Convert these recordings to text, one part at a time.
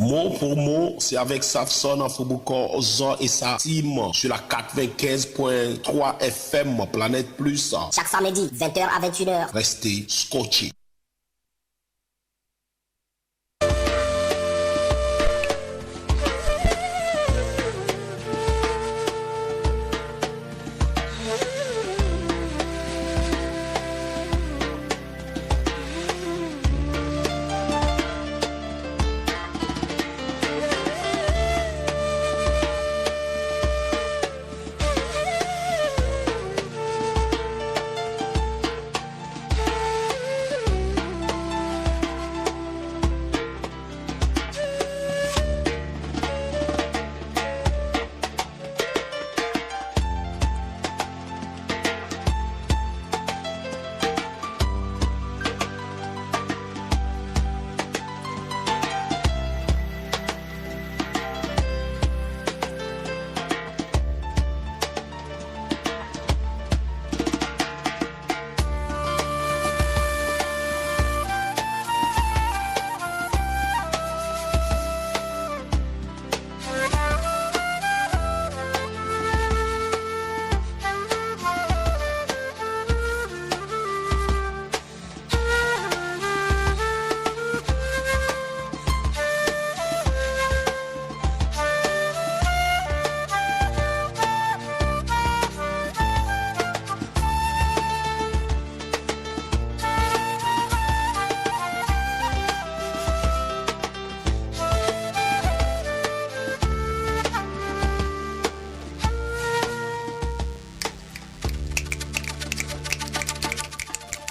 Mot pour mot, c'est avec Safson en Fouboukor, Ozor et sa team sur la 95.3 FM Planète Plus. Chaque samedi, 20h à 21h. Restez scotchés.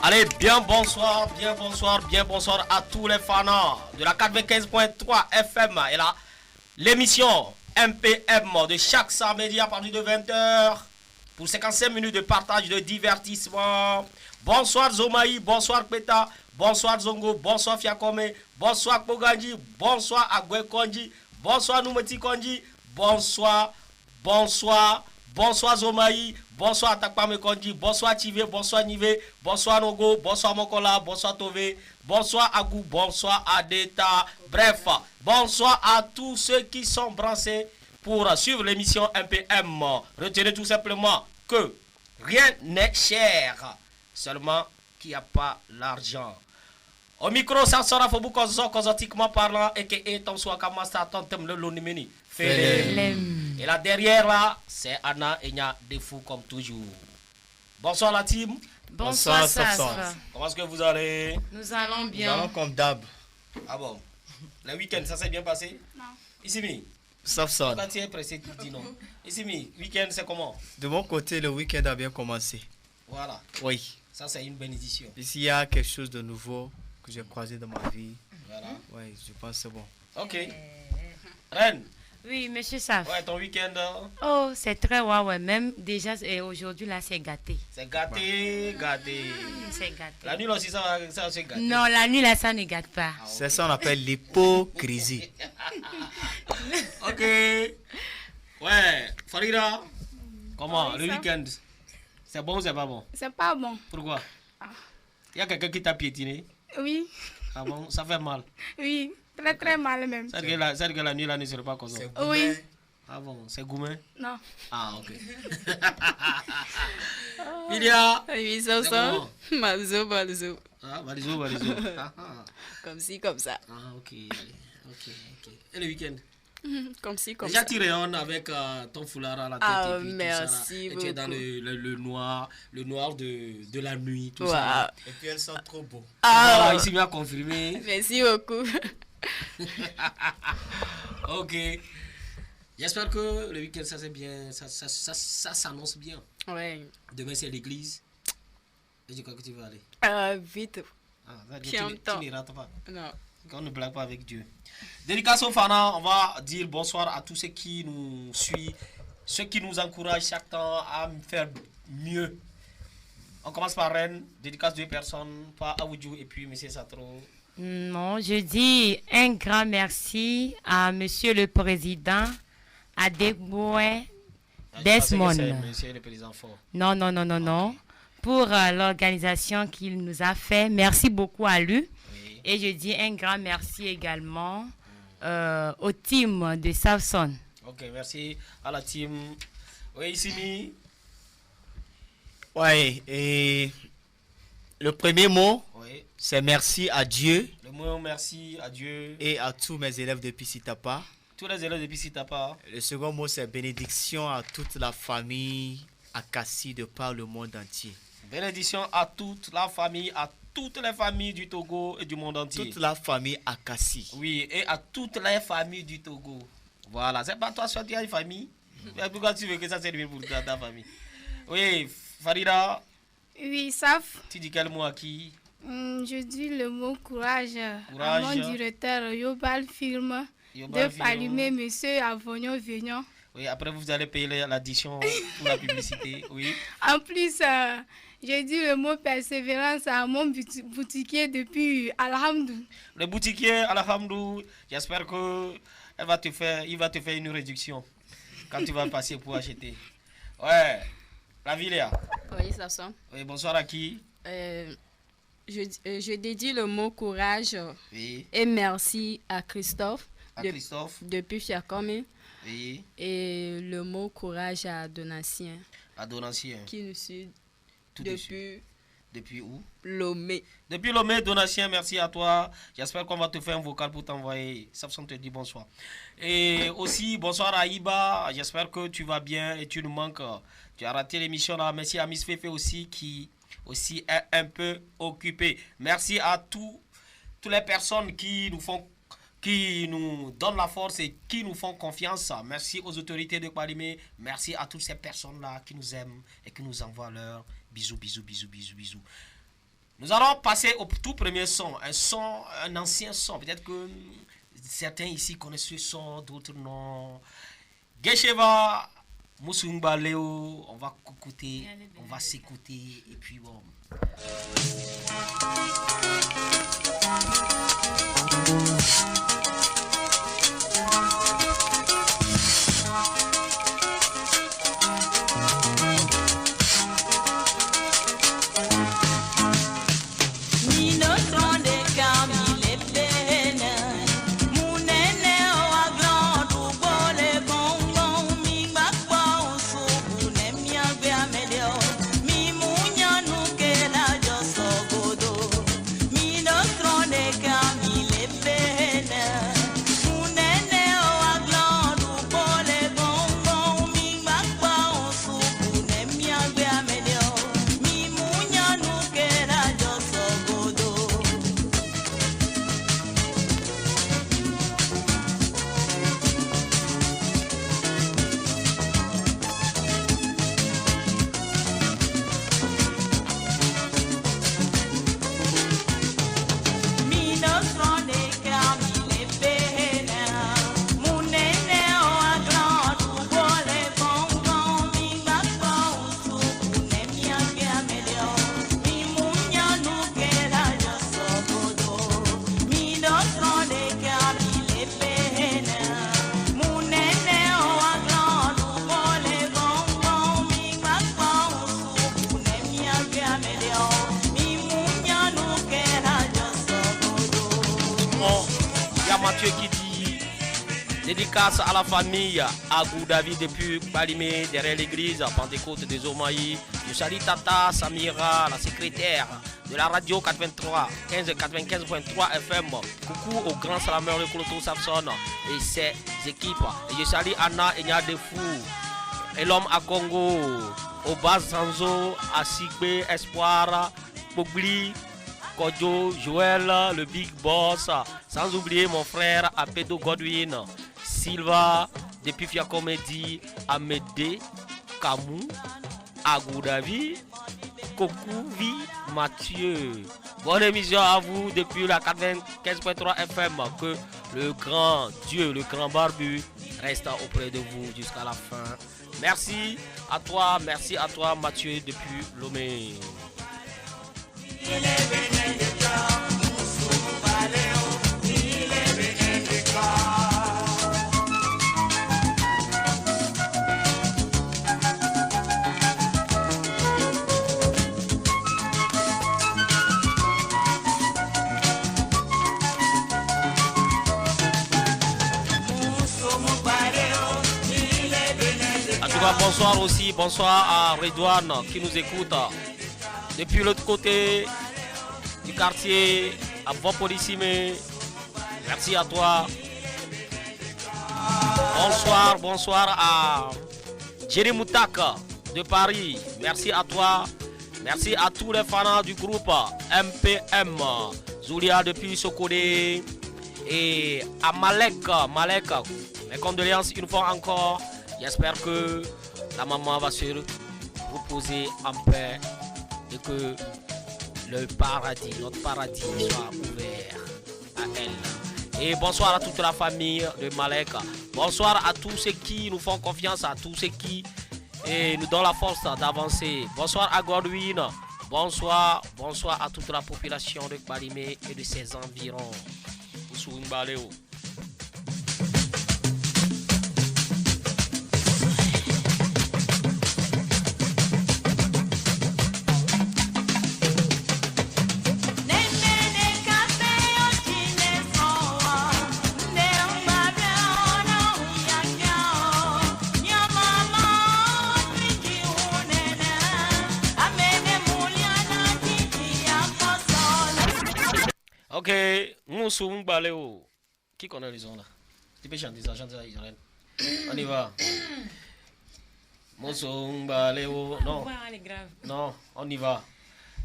Allez, bien bonsoir à tous les fans de la 95.3 FM. Et là, l'émission MPM de chaque samedi à partir de 20h pour 55 minutes de partage de divertissement. Bonsoir Zomaï, bonsoir Peta, bonsoir Zongo, bonsoir Fiakome, bonsoir Koganji, bonsoir Agwe Konji, bonsoir Noumeti Konji, bonsoir Zomaï, bonsoir Takpame Konji, bonsoir Tive, bonsoir Nive, bonsoir Nogo, bonsoir Mokola, bonsoir Tove, bonsoir Agou, bonsoir Adeta. Bref, bonsoir à tous ceux qui sont branchés pour suivre l'émission MPM. Retenez tout simplement que rien n'est cher, seulement qu'il n'y a pas l'argent. Au micro, ça sera cosmétiquement parlant et que est ton soit comme ça, ton thème le lonimeni. Et là derrière là, c'est Anna et Nya Defou comme toujours. Bonsoir la team. Bonsoir Safson. Comment est-ce que vous allez? Nous allons bien. Nous allons comme d'hab. Ah bon? Le week-end, ça s'est bien passé? Non. Ici, mi? Safson. Tu es pressé, tu dis non. Ici, mi, week-end, c'est comment? De mon côté, le week-end a bien commencé. Voilà. Oui. Ça, c'est une bénédiction. Ici, il y a quelque chose de nouveau que j'ai croisé dans ma vie. Voilà. Oui, je pense que c'est bon. Ok. Reine. Oui, monsieur Saf. Ouais, ton week-end. Oh, c'est très ouais. Même déjà, aujourd'hui, là, c'est gâté. C'est gâté. C'est gâté. La nuit aussi, ça c'est gâté. Non, la nuit, là, ça ne gâte pas. Ah, okay. C'est ça qu'on appelle l'hypocrisie. Ok. Ouais, Farida. Comment? Oui, le week-end? C'est bon ou c'est pas bon? C'est pas bon. Pourquoi? Il y a quelqu'un qui t'a piétiné? Oui. Ah bon? Ça fait mal? Oui. Très mal même. C'est-à-dire que la nuit là ne serait pas comme ça. Oui. Ah bon, c'est gourmet? Non. Ah ok. Lydia. Oui, ça sent. Malzo. Ah, Balizo. Comme ci, comme ça. Ah ok. Et le week-end? Comme ci, comme déjà, ça. tu rayonnes avec ton foulard à la tête. Ah, et puis merci tout ça, là. Et tu es dans le noir de la nuit, tout wow. ça. Et puis elles sont trop beaux. Ah, ici, bien confirmé. Merci beaucoup. Ok. J'espère que le week-end, ça c'est bien, ça s'annonce bien. Ouais. Demain, c'est l'église. Et je crois que tu vas aller. Vite. Ah, tu n'y rates pas. Non. On ne blague pas avec Dieu. Dédicace aux fans, on va dire bonsoir à tous ceux qui nous suivent, ceux qui nous encouragent chaque temps à faire mieux. On commence par Rennes, dédicace 2 personnes, pas Aoudjou et puis M. Satro. Non, je dis un grand merci à Monsieur le Président Adegboe Desmond. Monsieur le Président fort. Non. Okay. Pour l'organisation qu'il nous a fait. Merci beaucoup à lui. Oui. Et je dis un grand merci également au team de Samson. Ok, merci à la team. Oui, Simi. Ouais, et le premier mot, Oui. c'est merci à Dieu Le mot merci à Dieu. et à tous mes élèves depuis Sitapa. Tous les élèves depuis Sitapa. Le second mot, c'est bénédiction à toute la famille Akassi de par le monde entier. Bénédiction à toute la famille, à toutes les familles du Togo et du monde entier. Toute la famille Akassi. Oui, et à toutes les familles du Togo. Voilà, c'est pas toi seul qui as une famille. Mais pourquoi tu veux que ça serve pour ta famille? Oui, Farida, Oui, Saf. tu dis quel mot à qui? Je dis le mot courage, à Courage. mon directeur Yobal Firme Yobal de Firme. Palimé, monsieur Avognon Vignon. Oui, après vous allez payer l'addition pour la publicité. Oui. En plus, j'ai dit le mot persévérance à mon boutiquier depuis Alhamdou. Le boutiquier, alhamdou, j'espère que il va te faire une réduction quand tu vas passer pour acheter. Ouais, la Villéa. Oui, ça sent. Oui, bonsoir à qui? Je dédie le mot courage Oui, et merci à Christophe à Christophe. depuis Fiacomé Oui, et le mot courage à Donatien à Donatien. qui nous suit Tout de suite. depuis Depuis où? Lomé. Depuis Lomé, Donatien, merci à toi. J'espère qu'on va te faire un vocal pour t'envoyer. Samson te dit bonsoir. Et aussi, bonsoir à Iba. J'espère que tu vas bien et tu nous manques. Tu as raté l'émission là. Merci à Miss Fefe aussi qui aussi est un peu occupée. Merci à toutes les personnes qui nous donnent la force et qui nous font confiance. Merci aux autorités de Palimé. Merci à toutes ces personnes-là qui nous aiment et qui nous envoient leurs bisous, bisous, bisous, bisous, bisous. Nous allons passer au tout premier son, un ancien son. Peut-être que certains ici connaissent ce son, d'autres non. Gesheva, Musumba Léo, on va écouter, on va s'écouter et puis bon. Mathieu qui dit dédicace à la famille Agou David depuis Palimé, derrière l'église Pentecôte des Omaï. Je salue Tata Samira, la secrétaire de la radio 95.3 FM. Coucou au grand salameur de Koloto Samson et ses équipes. Et je salue Anna Enya Defou et l'homme à Congo, au bas Sanzo, à Sigbe, Espoir, Bogli, Kodjo, Joël, le Big Boss, sans oublier mon frère Apedo Godwin, Silva, depuis Fia Comédie, Amédée, Kamou, Agoudavi, Kokouvi, Mathieu. Bonne émission à vous depuis la 95.3 FM. Que le grand Dieu, le grand barbu, reste auprès de vous jusqu'à la fin. Merci à toi Mathieu depuis Lomé. bonsoir aussi, bonsoir à Redouane qui nous écoute depuis l'autre côté du quartier à Bopolissime. Merci à toi. Bonsoir à Jerry Moutaka de Paris. Merci à toi. Merci à tous les fans du groupe MPM. Zulia depuis Sokodé. Et à Malek. Mes condoléances une fois encore. J'espère que la maman va se reposer en paix et que le paradis, notre paradis soit ouvert à elle. Et bonsoir à toute la famille de Malek. Bonsoir à tous ceux qui nous font confiance, à tous ceux qui nous donnent la force d'avancer. Bonsoir à Godwin. Bonsoir à toute la population de Balimé et de ses environs. Ok, Moussou Baléo. Qui connaît les sons là? Tu peux chanter ça, Israël. On y va. Moussou Baléo. Non. Non, on y va.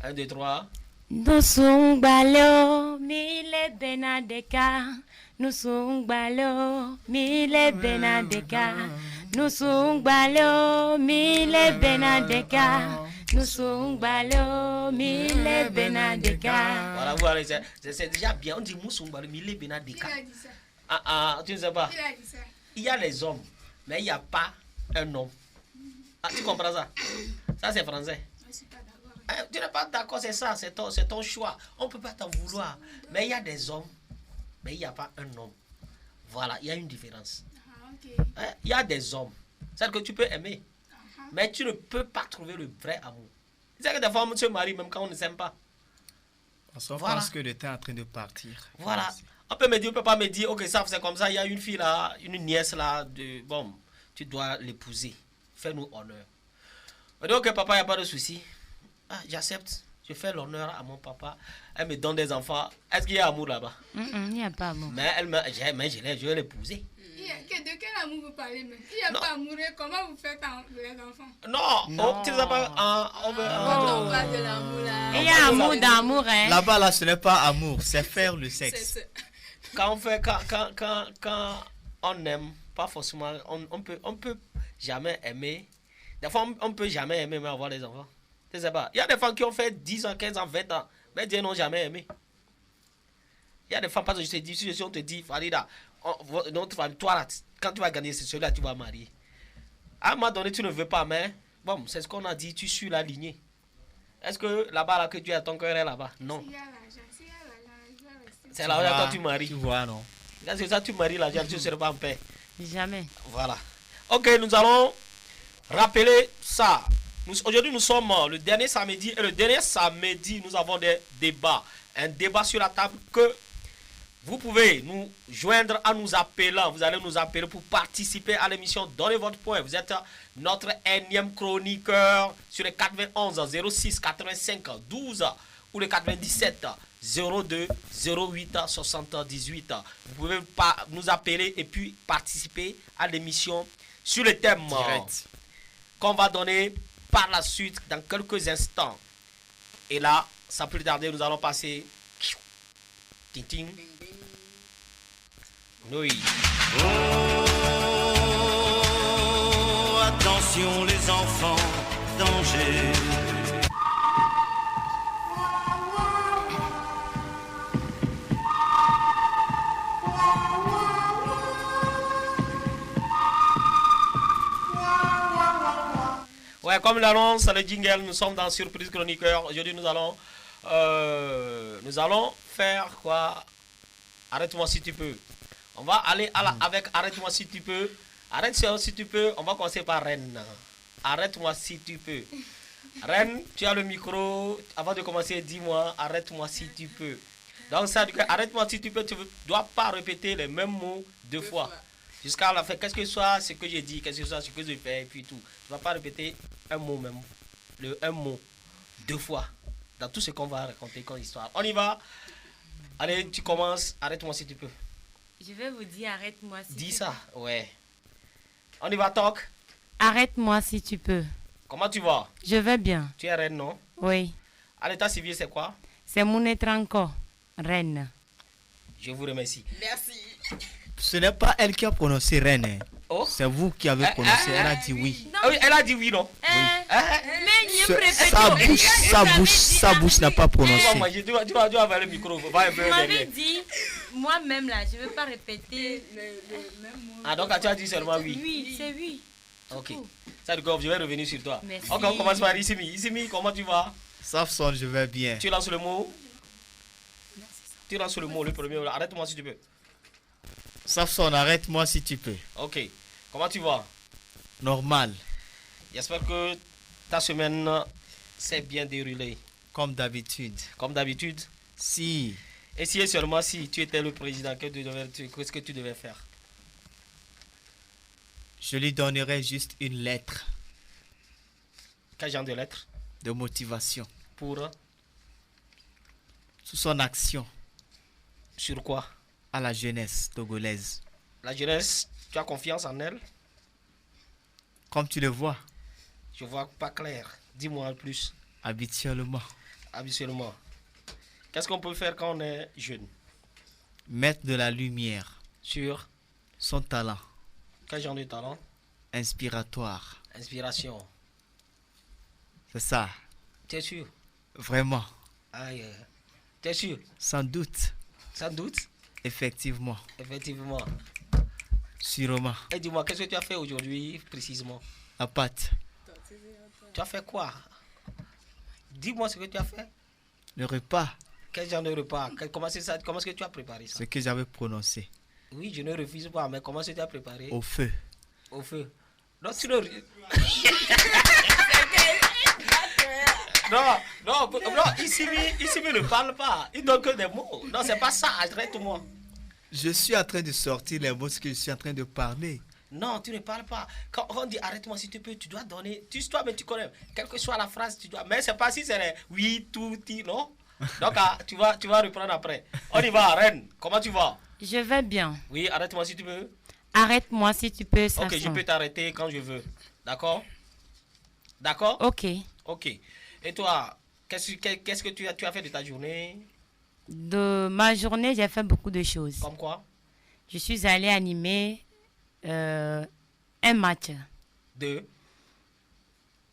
1, 2, 3. Nusung balo mile benadeka. Nusung balo mile benadeka. Nusung balo mile benadeka. Nusung balo mile benadeka. Voilà, voilà, c'est déjà bien. On dit Moussung balo mile benadeka. Qui a dit ça? Tu ne sais pas. Qui a dit ça? Il y a les hommes, mais il n'y a pas un homme. Tu comprends ça? Ça c'est français. Je suis pas d'accord. Tu n'es pas d'accord, c'est ça, c'est ton choix. On ne peut pas t'en vouloir. Mais il y a des hommes, mais il n'y a pas un homme. Voilà, il y a une différence. Ok. Il y a des hommes, c'est-à-dire que tu peux aimer, mais tu ne peux pas trouver le vrai amour. C'est que des fois on se marie même quand on ne s'aime pas. On pense que le temps est en train de partir. Voilà. On peut me dire, on peut pas me dire, ok, ça c'est comme ça, il y a une fille là, une nièce là, bon, tu dois l'épouser. Fais-nous honneur. On dit, ok, papa, il n'y a pas de souci. Ah, j'accepte. Je fais l'honneur à mon papa. Elle me donne des enfants. Est-ce qu'il y a amour là-bas? Il n'y a pas amour. Mais je vais l'épouser. De quel amour vous parlez même? Il n'y a pas amour. Comment vous faites les enfants? Non. Tu ne sais pas. On parle de l'amour là. Il y a amour d'amour, hein. Là-bas, là, ce n'est pas amour, c'est faire le sexe. Quand on aime, pas forcément, on peut jamais aimer. Des fois, on peut jamais aimer, mais avoir des enfants. Tu sais pas. Il y a des femmes qui ont fait 10 ans, 15 ans, 20 ans, mais Dieu n'ont jamais aimé. Il y a des femmes, parce que je te dis, si on te dit, Farida, toi là, quand tu vas gagner celui-là, tu vas marier. À un moment donné, tu ne veux pas, mais bon, c'est ce qu'on a dit, tu suis la lignée. Est-ce que là-bas, là, que tu as ton cœur est là-bas? Non. C'est là où tu maries. Tu vois, non? C'est ça, tu maries l'argent, tu ne seras pas en paix. Jamais. Voilà. Ok, nous allons rappeler ça. Aujourd'hui, nous sommes le dernier samedi. Et le dernier samedi, nous avons des débats. Un débat sur la table que vous pouvez nous joindre en nous appelant. Vous allez nous appeler pour participer à l'émission. Donnez votre point. Vous êtes notre énième chroniqueur sur les 91 06 85 12 ou les 97 02 08 78. Vous pouvez nous appeler et puis participer à l'émission sur le thème qu'on va donner par la suite dans quelques instants. Et là, sans plus tarder, nous allons passer. Tintin. Oui. Oh, attention les enfants, danger. Ouais, comme l'annonce, le jingle, nous sommes dans Surprise Chroniqueur. Aujourd'hui, nous allons faire quoi? Arrête-moi si tu peux. On va aller avec Arrête-moi si tu peux. Arrête-moi si tu peux. On va commencer par Reine. Arrête-moi si tu peux. Reine, tu as le micro. Avant de commencer, dis-moi, arrête-moi si tu peux. Donc, ça dit que arrête-moi si tu peux. Tu ne dois pas répéter les mêmes mots deux fois. Jusqu'à la fin, qu'est-ce que soit ce que j'ai dit, qu'est-ce que soit ce que je fais, et puis tout. Tu ne vas pas répéter un mot même. Un mot 2 fois. Dans tout ce qu'on va raconter comme histoire. On y va. Allez, tu commences. Arrête-moi si tu peux. Je vais vous dire, arrête-moi si Dis tu ça, ouais. On y va, talk. peux. Arrête-moi si tu peux. Comment tu vas? Je vais bien. Tu es reine, non? Oui. À l'état civil, c'est quoi? C'est Mounetranko, reine. Je vous remercie. Merci. Ce n'est pas elle qui a prononcé reine. Hein. Oh. C'est vous qui avez prononcé. Elle a dit oui. Ah oui, elle a dit oui, non? Mais Sa bouche n'a pas prononcé. Tu vas avoir le micro. Va un peu vous m'avez derrière. dit, moi-même là, je ne veux pas répéter. Ah, donc tu as dit seulement oui. Oui, c'est oui. Ok. Ça, du coup, je vais revenir sur toi. Merci. Ok, on commence par Isimi. Isimi, comment tu vas? Safson, je vais bien. Tu lances le mot. Tu lances le mot, le premier. Arrête-moi si tu peux. Safson, arrête-moi si tu peux. Ok. Comment tu vas? Normal, J'espère que ta semaine s'est bien déroulée. comme d'habitude. Comme d'habitude. Si Et si et seulement si tu étais le président, qu'est-ce que tu devais faire? je lui donnerais juste une lettre Quel genre de lettre? de motivation Pour? sous son action Sur quoi? à la jeunesse togolaise. La jeunesse, tu as confiance en elle? Comme tu le vois, Je vois pas clair. Dis-moi en plus. habituellement, Habituellement. Qu'est-ce qu'on peut faire quand on est jeune? mettre de la lumière, Sur son talent quel genre de talent? inspiratoire. Inspiration. C'est ça, T'es sûr? vraiment, Aïe. T'es sûr? sans doute, Sans doute? effectivement, Effectivement. sûrement. Et dis-moi, qu'est-ce que tu as fait aujourd'hui précisément? La pâte, Tu as fait quoi? Dis-moi ce que tu as fait. le repas, Quel genre de repas? Comment c'est ça? Comment est-ce que tu as préparé ça? ce que j'avais prononcé, Oui, je ne refuse pas, mais comment est-ce que tu as préparé? au feu. Au feu. Non, tu ne... non, ici ne parle pas. Il donne que des mots. Non, c'est pas ça, arrête-moi. Je suis en train de sortir les mots que je suis en train de parler. Non, tu ne parles pas. Quand on dit arrête-moi si tu peux, tu dois donner. Toi, mais tu connais. Quelle que soit la phrase, tu dois. Mais c'est pas si c'est les oui, tout, ti, non? Donc, tu vas reprendre après. On y va, Reine. Comment tu vas? Je vais bien. Oui, arrête-moi si tu peux. Arrête-moi si tu peux, Ok, Safson. je peux t'arrêter quand je veux. D'accord? D'accord? Ok. Ok. Et toi, qu'est-ce que tu as fait de ta journée? De ma journée, j'ai fait beaucoup de choses. Comme quoi? Je suis allée animer un match Deux.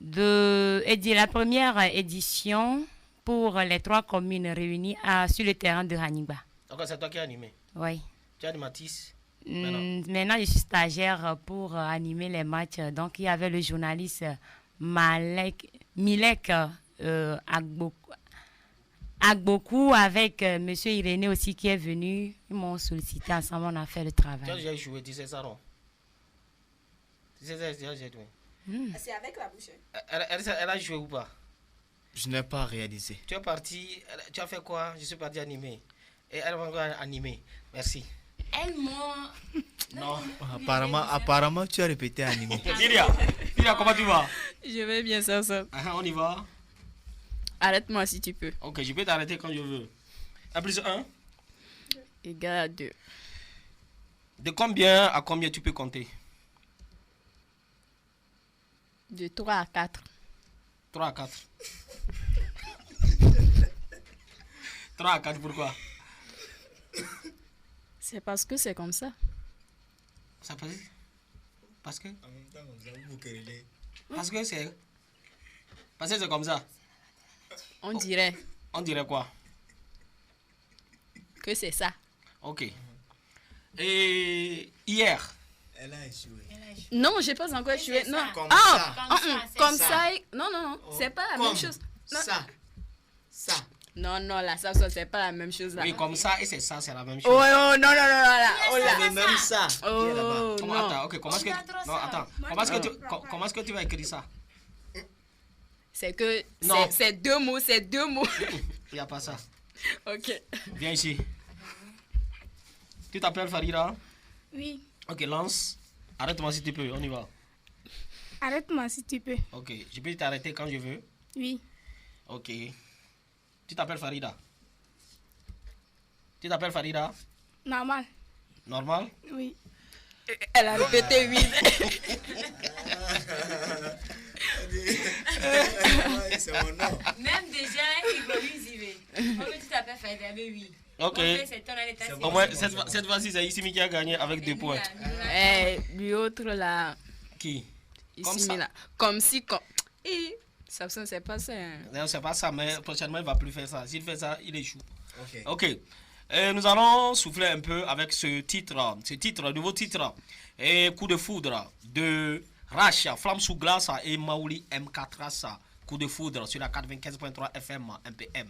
de la première édition pour les 3 communes réunies sur le terrain de Haniba. Donc, c'est toi qui as animé. Oui. Tu es animatrice. Maintenant, je suis stagiaire pour animer les matchs. Donc, il y avait le journaliste Milek Agbokou avec M. Irénée aussi qui est venu. Ils m'ont sollicité ensemble, on a fait le Tu as travail. déjà joué, tu sais ça, non? Tu sais ça, j'ai joué. C'est avec la bouche. Elle a joué ou pas? Je n'ai pas réalisé. Tu es parti, tu as fait quoi? Je suis parti animer. Et elle va encore animer. Merci. Elles m'ont... Non. Apparemment, tu as répété animé. Lydia, comment tu vas? Je vais bien, ça. On y va. Arrête-moi si tu peux. Ok, je peux t'arrêter quand je veux. 1 plus 1. Égal à 2. De combien à combien tu peux compter? De 3 à 4. 3 à 4. 3 à 4, pourquoi? C'est parce que c'est comme ça. Ça passe? Parce que? Parce que c'est... Parce que c'est comme ça. On dirait On dirait quoi? que c'est ça. Ok. Et hier? Elle a échoué. Non, j'ai pas encore échoué. Non. Comme Ah, ça. comme ça. ça. Non, non, non. C'est pas la même chose. Non. Ça. Non, non, là, ça, c'est pas la même chose là. Oui, comme ça et c'est ça, c'est la même Oh, chose. oh, non, non, non, là. Oh, là. C'est même ça. Oh, Comment, non. attends, ok, comment est-ce que... Non, attends. Comment est-ce que tu vas écrire ça? C'est que Non. c'est 2 mots, c'est 2 mots. Il n'y a pas ça. Ok. Viens ici. Tu t'appelles Farida? Oui. Ok, lance. Arrête-moi si tu peux, on y va. Arrête-moi si tu peux. Ok, je peux t'arrêter quand je veux. Oui. Ok. Tu t'appelles Farida? Tu t'appelles Farida? Normal. Normal? Oui. Elle a répété 8. C'est mon nom. Même déjà, il peut lui Comment tu t'appelles Faïda avec 8. Ok. Au moins, cette fois-ci, c'est Issimi qui a gagné avec 2 points. Lui autre là. Qui? Comme ça. Là. Comme si, comme. Ça, c'est pas ça. Hein. Non, c'est pas ça, mais prochainement, il va plus faire ça. S'il fait ça, il échoue. Ok. Nous allons souffler un peu avec ce titre, nouveau titre. Coup de foudre de Racha, Flamme sous glace et Maouli M4 Coup de foudre sur la 95.3 FM MPM.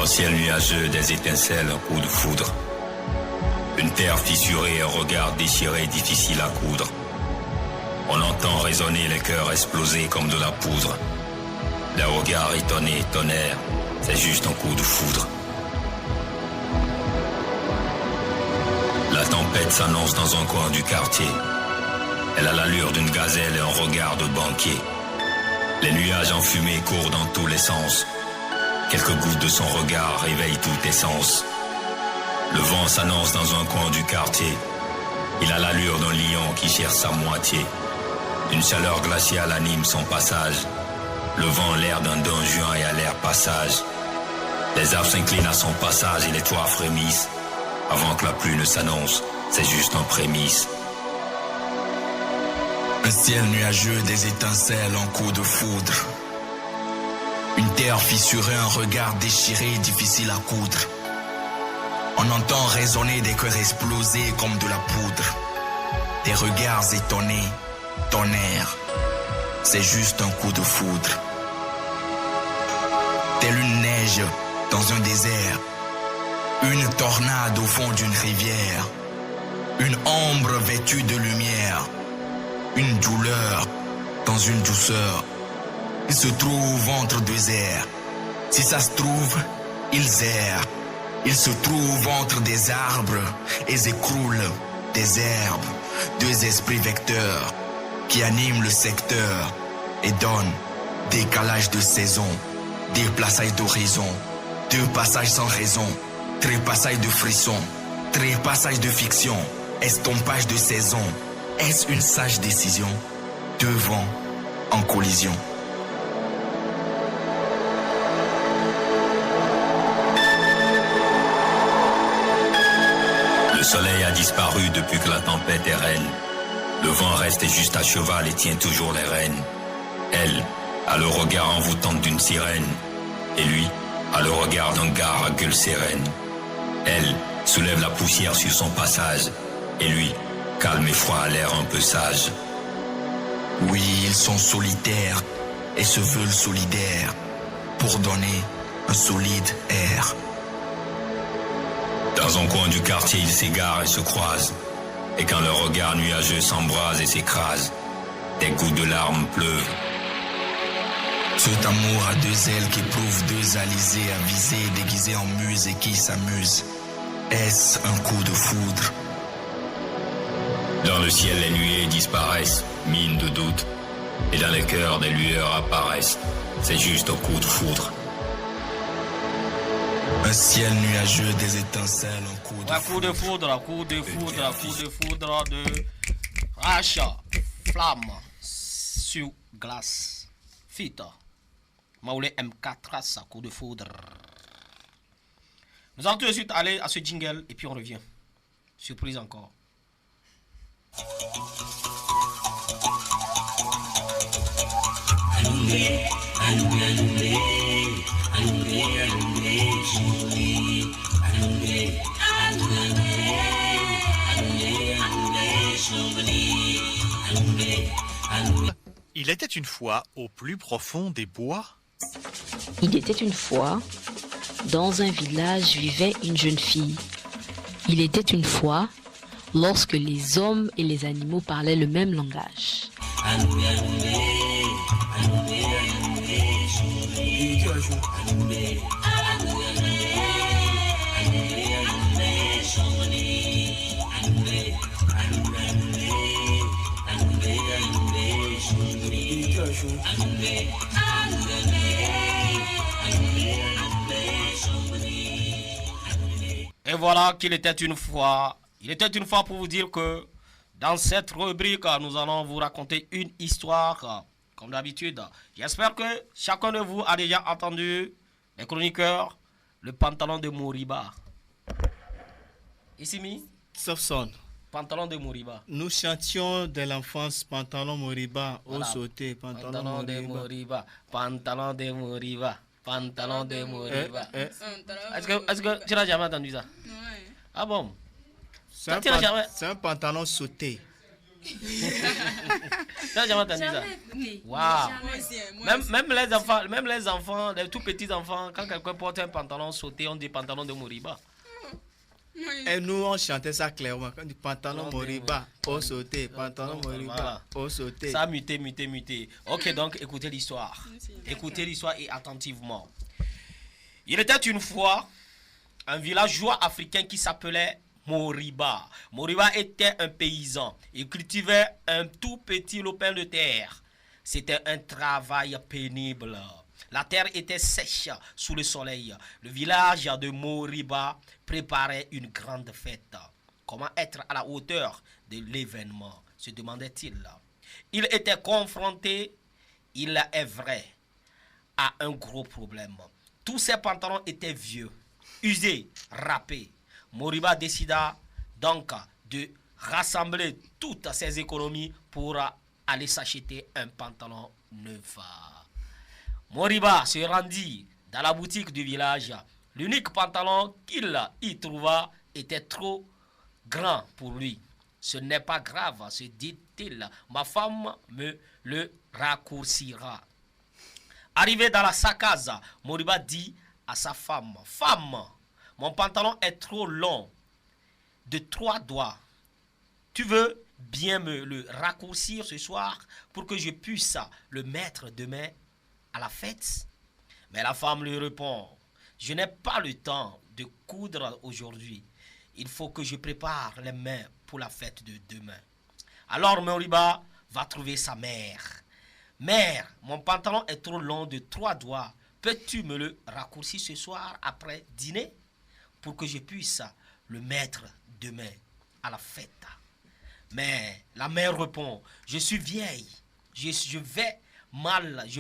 Au ciel nuageux, des étincelles, un coup de foudre. Une terre fissurée, un regard déchiré, difficile à coudre. On entend résonner les cœurs exploser comme de la poudre. Les regards étonnés, tonnerre, c'est juste un coup de foudre. La tempête s'annonce dans un coin du quartier. Elle a l'allure d'une gazelle et un regard de banquier. Les nuages enfumés courent dans tous les sens. Quelques gouttes de son regard réveillent tous tes sens. Le vent s'annonce dans un coin du quartier. Il a l'allure d'un lion qui cherche sa moitié. Une chaleur glaciale anime son passage. Le vent l'air d'un don juin et à l'air passage. Les arbres s'inclinent à son passage et les toits frémissent. Avant que la pluie ne s'annonce, c'est juste un prémisse. Un ciel nuageux, des étincelles, un coup de foudre. Une terre fissurée, un regard déchiré, difficile à coudre. On entend résonner des cœurs explosés comme de la poudre. Des regards étonnés, tonnerre. C'est juste un coup de foudre. Telle une neige dans un désert. Une tornade au fond d'une rivière. Une ombre vêtue de lumière. Une douleur dans une douceur. Ils se trouvent entre deux airs. Si ça se trouve, ils errent. Ils se trouvent entre des arbres et écroulent des herbes. Deux esprits vecteurs qui animent le secteur et donnent décalage de saison, déplaçage d'horizon, deux passages sans raison, trépassage de frissons, trépassage de fiction, estompage de saison. Est-ce une sage décision? Deux vents en collision. Le soleil a disparu depuis que la tempête est reine. Le vent reste juste à cheval et tient toujours les rênes. Elle a le regard envoûtant d'une sirène. Et lui a le regard d'un gars à gueule sereine. Elle soulève la poussière sur son passage. Et lui, calme et froid, a l'air un peu sage. Oui, ils sont solitaires et se veulent solidaires pour donner un solide air. Dans un coin du quartier, ils s'égarent et se croisent. Et quand leur regard nuageux s'embrase et s'écrase, des gouttes de larmes pleuvent. Cet amour à deux ailes qu'éprouvent deux alizés avisés, déguisés en muses et qui s'amusent. Est-ce un coup de foudre? Dans le ciel, les nuées disparaissent, mine de doute. Et dans les cœurs, des lueurs apparaissent. C'est juste un coup de foudre. Un ciel nuageux, des étincelles, un coup de foudre. Coup de foudre, coup de foudre, coup de foudre de Racha, Flamme sur glace. Fita. Maoulé M4, coup de foudre. Nous allons tout de suite aller à ce jingle et puis on revient. Surprise encore. Alumé, alumé, alumé, alumé, alumé, alumé, alumé. Il était une fois au plus profond des bois. Il était une fois, dans un village vivait une jeune fille. Il était une fois, lorsque les hommes et les animaux parlaient le même langage. Et voilà qu'il était une fois. Il était une fois pour vous dire que dans cette rubrique, nous allons vous raconter une histoire, comme d'habitude. J'espère que chacun de vous a déjà entendu, les chroniqueurs, le pantalon de Moriba. Ici, mi? Sofson. Pantalon de Moriba. Nous chantions de l'enfance pantalon Moriba, au sauté, pantalon de Moriba, pantalon de Moriba, pantalon de Moriba. Est-ce que tu n'as jamais entendu ça? Ouais. Ah bon? C'est un pantalon sauté. Tu n'as jamais entendu ça? Waouh! Même les enfants, les tout petits enfants, quand quelqu'un porte un pantalon sauté, on dit pantalon de Moriba. Et nous, on chantait ça clairement. Quand on dit pantalon Moriba, au sauté, pantalon Moriba, au sauté. Ça a muté. Ok, donc écoutez l'histoire. Écoutez l'histoire et attentivement. Il était une fois un villageois africain qui s'appelait Moriba. Moriba était un paysan. Il cultivait un tout petit lopin de terre. C'était un travail pénible. La terre était sèche sous le soleil. Le village de Moriba préparait une grande fête. Comment être à la hauteur de l'événement, se demandait-il. Il était confronté, il est vrai, à un gros problème. Tous ses pantalons étaient vieux, usés, râpés. Moriba décida donc de rassembler toutes ses économies pour aller s'acheter un pantalon neuf. Moriba se rendit dans la boutique du village. L'unique pantalon qu'il y trouva était trop grand pour lui. Ce n'est pas grave, se dit-il, ma femme me le raccourcira. Arrivé dans la sacase, Moriba dit à sa femme, « Femme, mon pantalon est trop long, de 3 doigts. Tu veux bien me le raccourcir ce soir pour que je puisse le mettre demain à la fête ?» Mais la femme lui répond, « Je n'ai pas le temps de coudre aujourd'hui. Il faut que je prépare les mains pour la fête de demain. » Alors Moriba va trouver sa mère. « Mère, mon pantalon est trop long de 3 doigts. Peux-tu me le raccourcir ce soir après dîner pour que je puisse le mettre demain à la fête ?» Mais la mère répond, « Je suis vieille. Je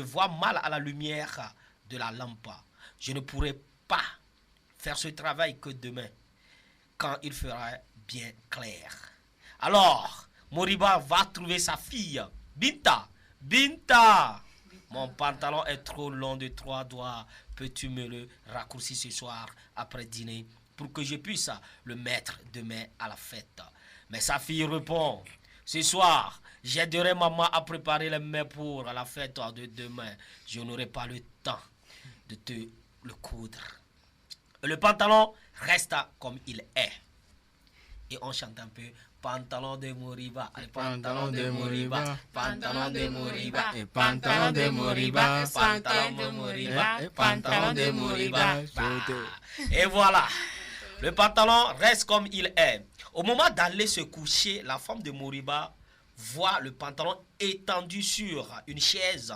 vois mal à la lumière de la lampe. Je ne pourrai pas faire ce travail que demain, quand il fera bien clair. » Alors, Moriba va trouver sa fille, Binta. « Binta, mon pantalon est trop long de 3 doigts. Peux-tu me le raccourcir ce soir après dîner pour que je puisse le mettre demain à la fête ?» Mais sa fille répond, « Ce soir, j'aiderai maman à préparer les mets pour la fête de demain. Je n'aurai pas le temps de te le coudre. » Le pantalon resta comme il est. Et on chante un peu, pantalon de Moriba, pantalon de Moriba, pantalon de Moriba, pantalon de Moriba, pantalon de Moriba, pantalon de Moriba. Et voilà, le pantalon reste comme il est. Au moment d'aller se coucher, la femme de Moriba voit le pantalon étendu sur une chaise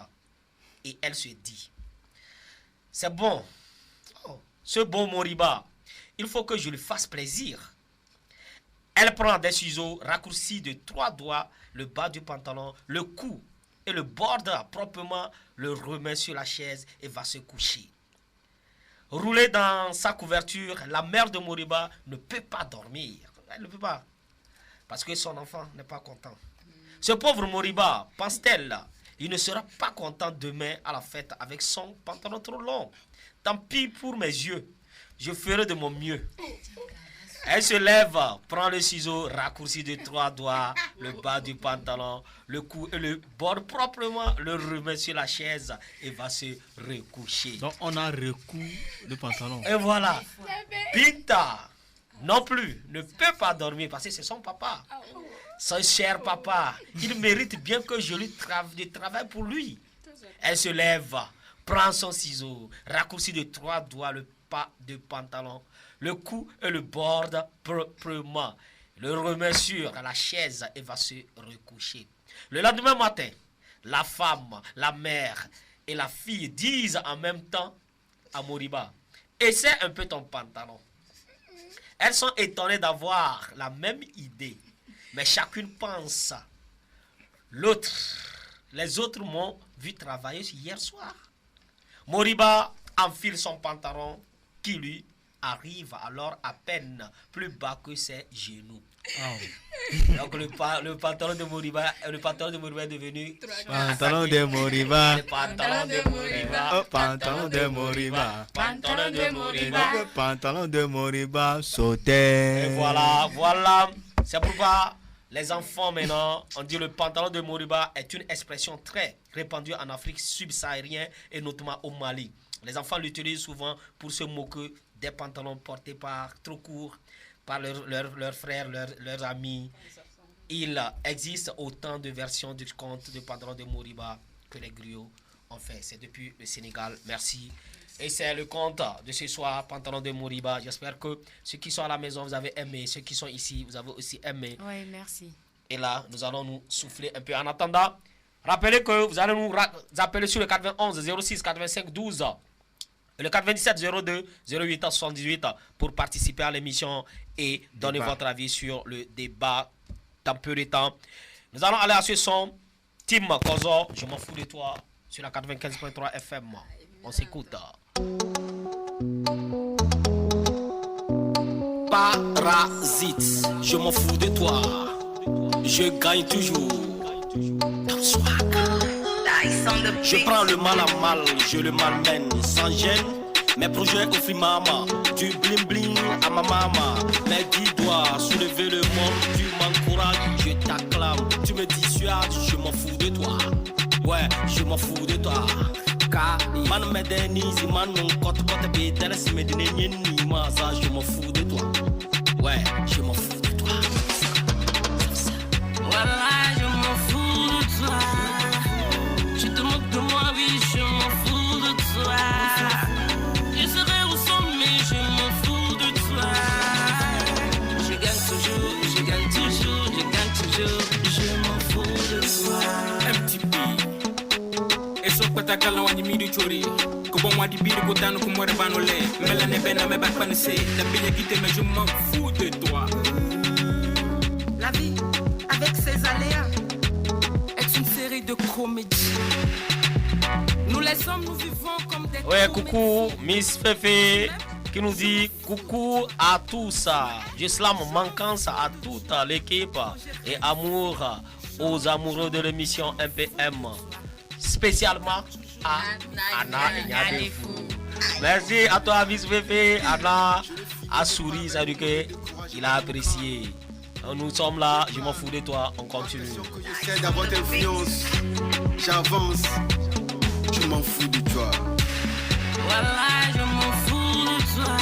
et elle se dit, c'est bon, ce bon Moriba, il faut que je lui fasse plaisir. Elle prend des ciseaux raccourcis de 3 doigts, le bas du pantalon, le cou et le borde proprement, le remet sur la chaise et va se coucher. Roulée dans sa couverture, la mère de Moriba ne peut pas dormir. Elle ne peut pas, parce que son enfant n'est pas content. Ce pauvre Moriba, pense-t-elle, il ne sera pas content demain à la fête avec son pantalon trop long. Tant pis pour mes yeux, je ferai de mon mieux. Elle se lève, prend le ciseau, raccourci de 3 doigts, le bas du pantalon, le cou et le bord proprement, le remet sur la chaise et va se recoucher. Donc on a recousu le pantalon. Et voilà, Binta, non plus ne peut pas dormir parce que c'est son papa. Son cher papa. Il mérite bien que je lui travaille pour lui. Elle se lève, prend son ciseau, raccourcit de 3 doigts le pas de pantalon, le cou et le borde proprement. Le remet sur la chaise et va se recoucher. Le lendemain matin, la femme, la mère et la fille disent en même temps à Moriba, essaie un peu ton pantalon. Elles sont étonnées d'avoir la même idée, mais chacune pense. Les autres m'ont vu travailler hier soir. Moriba enfile son pantalon qui lui arrive alors à peine plus bas que ses genoux. Oh. Donc le pantalon de Moriba est devenu pantalon de Moriba. Le pantalon de Moriba. Oh, pantalon de Moriba. Pantalon de Moriba. Pantalon de Moriba sautait. Et voilà. C'est pourquoi les enfants maintenant, on dit le pantalon de Moriba est une expression très répandue en Afrique subsaharienne et notamment au Mali. Les enfants l'utilisent souvent pour se moquer des pantalons portés trop courts par leurs frères, leurs amis. Il existe autant de versions du conte de pantalon de Moriba que les griots ont fait. C'est depuis le Sénégal. Merci. Et c'est le conte de ce soir, pantalon de Moriba. J'espère que ceux qui sont à la maison, vous avez aimé. Ceux qui sont ici, vous avez aussi aimé. Oui, merci. Et là, nous allons nous souffler un peu. En attendant, rappelez que vous allez nous appeler sur le 91 06 85 12. Le 97 02 08 78 pour participer à l'émission et donner votre avis sur le débat dans peu de temps. Nous allons aller à ce son. Tim Kozo, je m'en fous de toi sur la 95.3 FM. On s'écoute. Parasite, je m'en fous de toi. Je gagne toujours. Je prends le mal à mal, je le malmène sans gêne. Mes projets offrent maman, du bling bling à ma maman. Mes 10 doigts, soulever le monde, tu m'encourages, je t'acclame. Tu me dissuades, je m'en fous de toi. Ouais, je m'en fous de toi. Car man me denise, man non côte bédel, si me donne ni moi, ça je m'en fous de toi. Ouais, je m'en fous de toi. Voilà, je m'en fous de toi. Tu te moques de moi, oui, je m'en fous de toi. Je serai au sommet, je m'en fous de toi. Je gagne toujours, je gagne toujours, je gagne toujours. Je m'en fous de toi. MTP. Et so pata kala wani mi du chori. Ko bon wadi bi ko tanu ko mo rebano le. Mela ne bena me bat panese. La bille qui mais je m'en fous de toi. La vie avec ses aléas est une série de comédies. Nous les hommes, nous vivons comme des ouais, coucou, Miss Fefe qui nous dit coucou à tous. Je slame manquance à toute l'équipe et amour aux amoureux de l'émission MPM. Spécialement à Anna et Nyadefou. Merci à toi, Miss Fefe. Anna a souri, ça dit qu'il a apprécié. Nous sommes là, je m'en fous de toi, on continue. J'essaie d'avoir influence, j'avance, je m'en fous de toi. Voilà, je m'en fous de toi.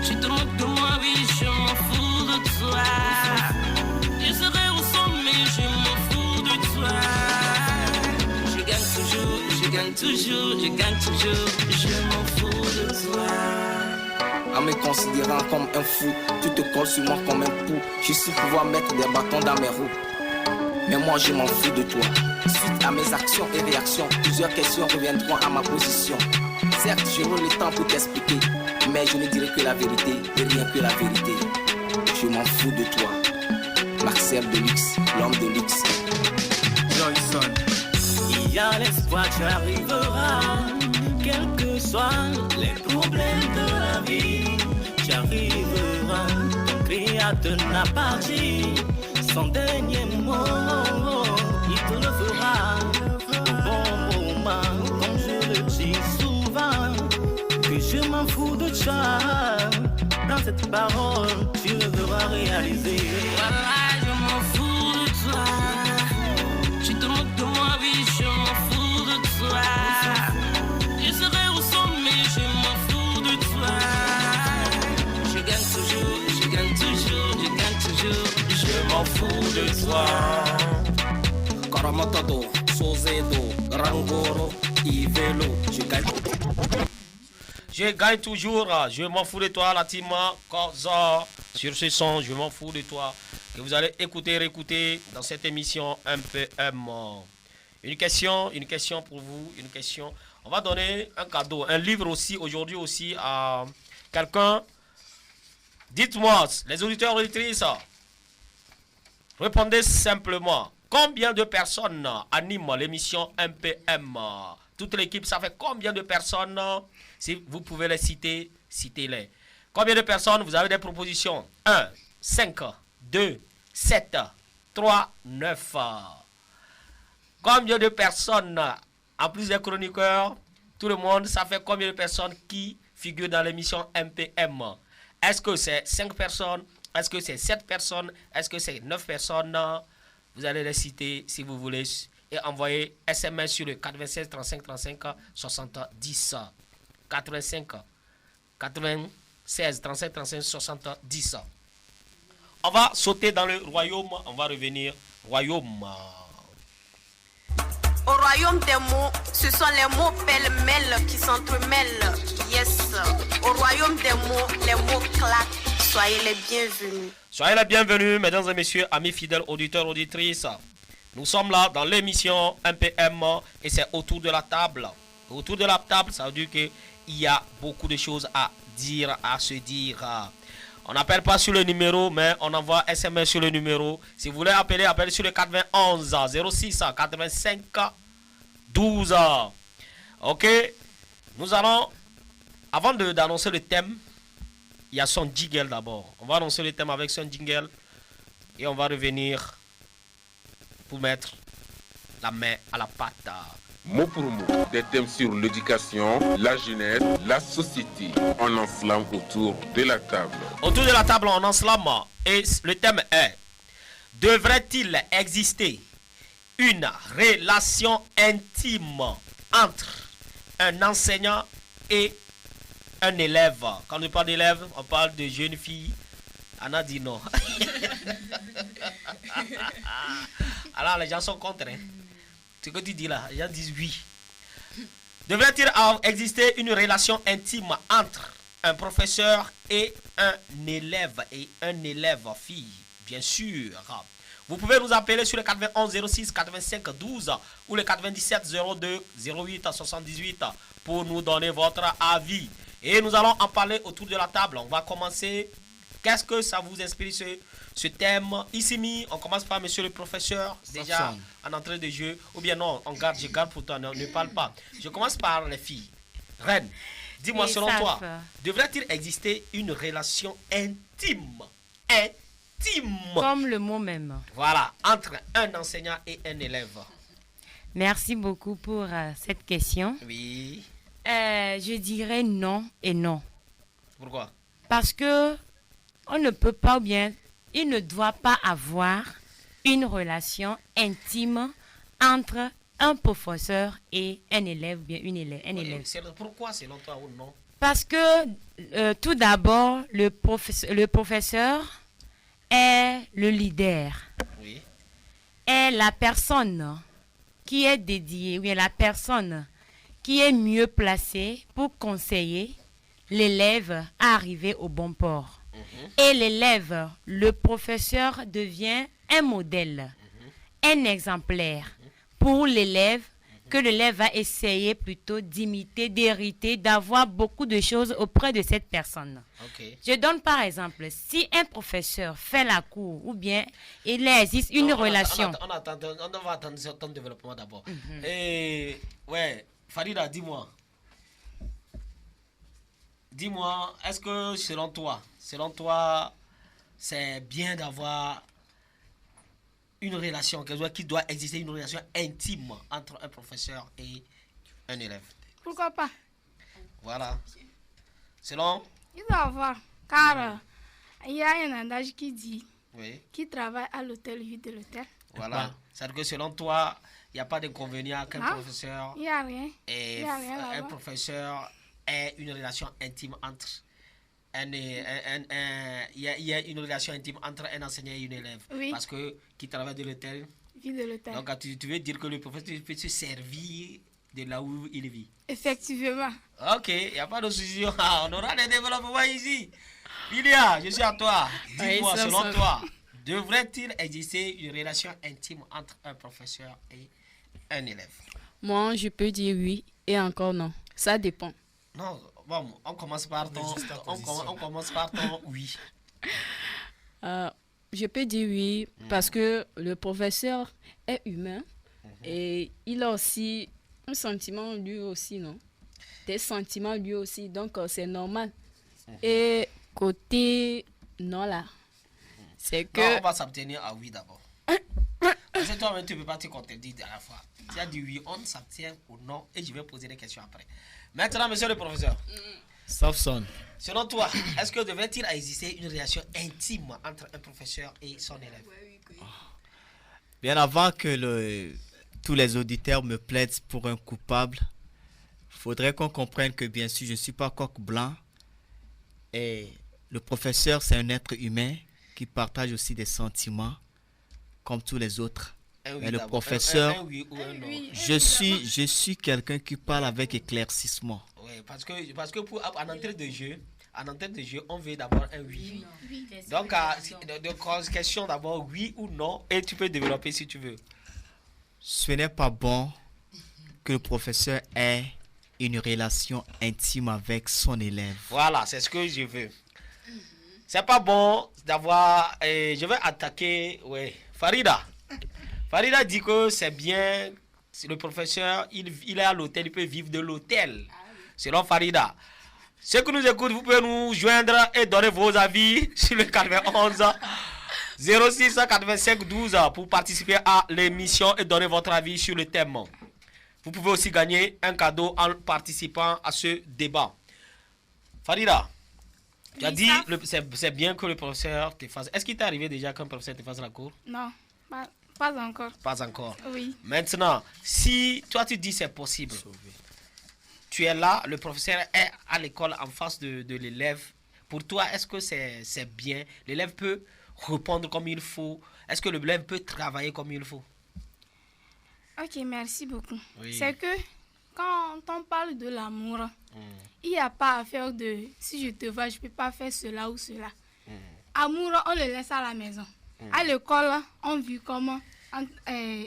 Tu te moques de moi, oui, je m'en fous de toi. Je serai au sommet, je m'en fous de toi. Je gagne toujours, je gagne toujours, je gagne toujours. Je m'en fous de toi. En me considérant comme un fou, tu te colles sur moi comme un pou. Je suis pouvoir mettre des bâtons dans mes roues. Mais moi je m'en fous de toi. Suite à mes actions et réactions, plusieurs questions reviendront à ma position. Certes, j'aurai le temps pour t'expliquer, mais je ne dirai que la vérité et rien que la vérité. Je m'en fous de toi. Marcel Deluxe, l'homme de luxe. Johnson. Il y a l'espoir, tu arriveras. Quels que soient les problèmes de la vie, tu arriveras. Ton créateur n'a pas dit son dernier mot. Il te le fera au bon moment. Comme je le dis souvent, que je m'en fous de toi. Dans cette parole, tu le verras réaliser. Voilà, je m'en fous de toi. Tu te moques de moi, oui, je m'en fous de toi. Je serai au sommet, je m'en fous de toi. Je gagne toujours, m'en fous de toi. Karamatado, Sozedo, Rangoro, Ivelo, je gagne toujours, je m'en fous de toi, la team Corza. Sur ce son, je m'en fous de toi. Que vous allez écouter, réécouter dans cette émission MPM. Une question pour vous, une question. On va donner un cadeau, un livre aussi, aujourd'hui aussi à quelqu'un. Dites-moi, les auditeurs et auditrices, répondez simplement. Combien de personnes animent l'émission MPM? Toute l'équipe, ça fait combien de personnes? Si vous pouvez les citer, citez-les. Combien de personnes? Vous avez des propositions? 1, 5, 2, 7, 3, 9. Combien de personnes, en plus des chroniqueurs, tout le monde, ça fait combien de personnes qui figurent dans l'émission MPM? Est-ce que c'est 5 personnes? Est-ce que c'est 7 personnes? Est-ce que c'est 9 personnes? Vous allez les citer si vous voulez et envoyer SMS sur le 96 35 35 70. 85 96 35 35 70. On va sauter dans le royaume, on va revenir royaume. Au royaume des mots, ce sont les mots pêle-mêle qui s'entremêlent. Yes. Au royaume des mots, les mots claquent. Soyez les bienvenus. Soyez les bienvenus, mesdames et messieurs, amis fidèles auditeurs, auditrices. Nous sommes là dans l'émission MPM et c'est autour de la table. Autour de la table, ça veut dire qu'il y a beaucoup de choses à dire, à se dire. On n'appelle pas sur le numéro, mais on envoie SMS sur le numéro. Si vous voulez appeler, appelez sur le 91 06 85 12. Ok. Nous allons, avant d'annoncer le thème, il y a son jingle d'abord. On va annoncer le thème avec son jingle et on va revenir pour mettre la main à la pâte. Mot pour mot, des thèmes sur l'éducation, la jeunesse, la société. On enflamme autour de la table. Autour de la table, on enflamme. Et le thème est: devrait-il exister une relation intime entre un enseignant et un élève? Quand on parle d'élève, on parle de jeune fille. Anna dit non. Alors les gens sont contre. Hein? Ce que tu dis là, les gens disent oui. Devrait-il exister une relation intime entre un professeur et un élève fille? Bien sûr. Vous pouvez nous appeler sur le 91 06 85 12 ou le 97 02 08 78 pour nous donner votre avis. Et nous allons en parler autour de la table. On va commencer. Qu'est-ce que ça vous inspire ce thème? Ici, on commence par monsieur le professeur, déjà en entrée de jeu. Ou bien non, je garde pour toi, ne parle pas. Je commence par les filles. Reine, dis-moi selon toi, devrait-il exister une relation intime? Comme le mot même. Voilà, entre un enseignant et un élève. Merci beaucoup pour cette question. Oui. Je dirais non et non. Pourquoi? Parce que on ne peut pas, ou bien il ne doit pas avoir une relation intime entre un professeur et un élève, bien un élève. Pourquoi selon toi ou non? Parce que tout d'abord, le professeur est le leader. Oui. Est la personne qui est dédiée, ou bien la personne qui est mieux placée pour conseiller l'élève à arriver au bon port. Et l'élève, le professeur devient un modèle, un exemplaire pour l'élève, que l'élève va essayer plutôt d'imiter, d'hériter, d'avoir beaucoup de choses auprès de cette personne. Okay. Je donne par exemple, si un professeur fait la cour ou bien il existe une relation. On va attendre ton développement d'abord. Et ouais, Farida, dis-moi, est-ce que selon toi, c'est bien d'avoir une relation, qu'il doit exister une relation intime entre un professeur et un élève? Pourquoi pas? Voilà. Selon? Il doit avoir, car il y a un adage qui dit, oui, qui travaille à l'hôtel vide de l'hôtel. Voilà. C'est-à-dire que selon toi, il n'y a pas d'inconvénient qu'un professeur y a rien. et un professeur ait une relation intime entre il y a une relation intime entre un enseignant et une élève. Oui. Parce que qui travaille de l'hôtel. Vie de l'hôtel. Donc tu veux dire que le professeur peut se servir de là où il vit. Effectivement. Ok, il n'y a pas de souci. On aura des développements ici. Lilia, je suis à toi. Dis-moi, selon toi, devrait-il exister une relation intime entre un professeur et un élève? Moi, je peux dire oui et encore non. Ça dépend. Non, bon, on commence par ton oui. Je peux dire oui parce que le professeur est humain et il a aussi un sentiment lui aussi, non? Des sentiments lui aussi, donc c'est normal. Et côté non là, c'est que... Non, on va s'abstenir à oui d'abord. Parce que toi-même, tu ne peux pas te contredire à la fois. Tu as dit oui, on s'abstient ou non et je vais poser des questions après. Maintenant, monsieur le professeur. Safson. Selon toi, est-ce que devrait-il exister une relation intime entre un professeur et son élève? Bien avant que tous les auditeurs me plaident pour un coupable, il faudrait qu'on comprenne que bien sûr, je ne suis pas coq blanc. Et le professeur, c'est un être humain qui partage aussi des sentiments comme tous les autres. Mais le professeur, je suis quelqu'un qui parle avec éclaircissement. Oui, parce que pour en entrée de jeu, on veut d'abord un oui. Donc, question d'abord oui ou non, et tu peux développer si tu veux. Ce n'est pas bon que le professeur ait une relation intime avec son élève. Voilà, c'est ce que je veux. C'est pas bon d'avoir... je vais attaquer... Oui, Farida. Farida dit que c'est bien, si le professeur, il est à l'hôtel, il peut vivre de l'hôtel. Selon Farida. Ceux qui nous écoutent, vous pouvez nous joindre et donner vos avis sur le 91 06 85 12 pour participer à l'émission et donner votre avis sur le thème. Vous pouvez aussi gagner un cadeau en participant à ce débat. Farida, tu as dit c'est bien que le professeur te fasse... Est-ce qu'il t'est arrivé déjà qu'un professeur te fasse la cour? Non, pas encore. Pas encore. Oui. Maintenant, si toi tu dis c'est possible, tu es là, le professeur est à l'école en face de l'élève. Pour toi, est-ce que c'est bien? L'élève peut répondre comme il faut? Est-ce que l'élève peut travailler comme il faut? Ok, merci beaucoup. Oui. C'est que quand on parle de l'amour, il n'y a pas à faire de si je te vois, je ne peux pas faire cela ou cela. Amour, on le laisse à la maison. À l'école, on vit comment entre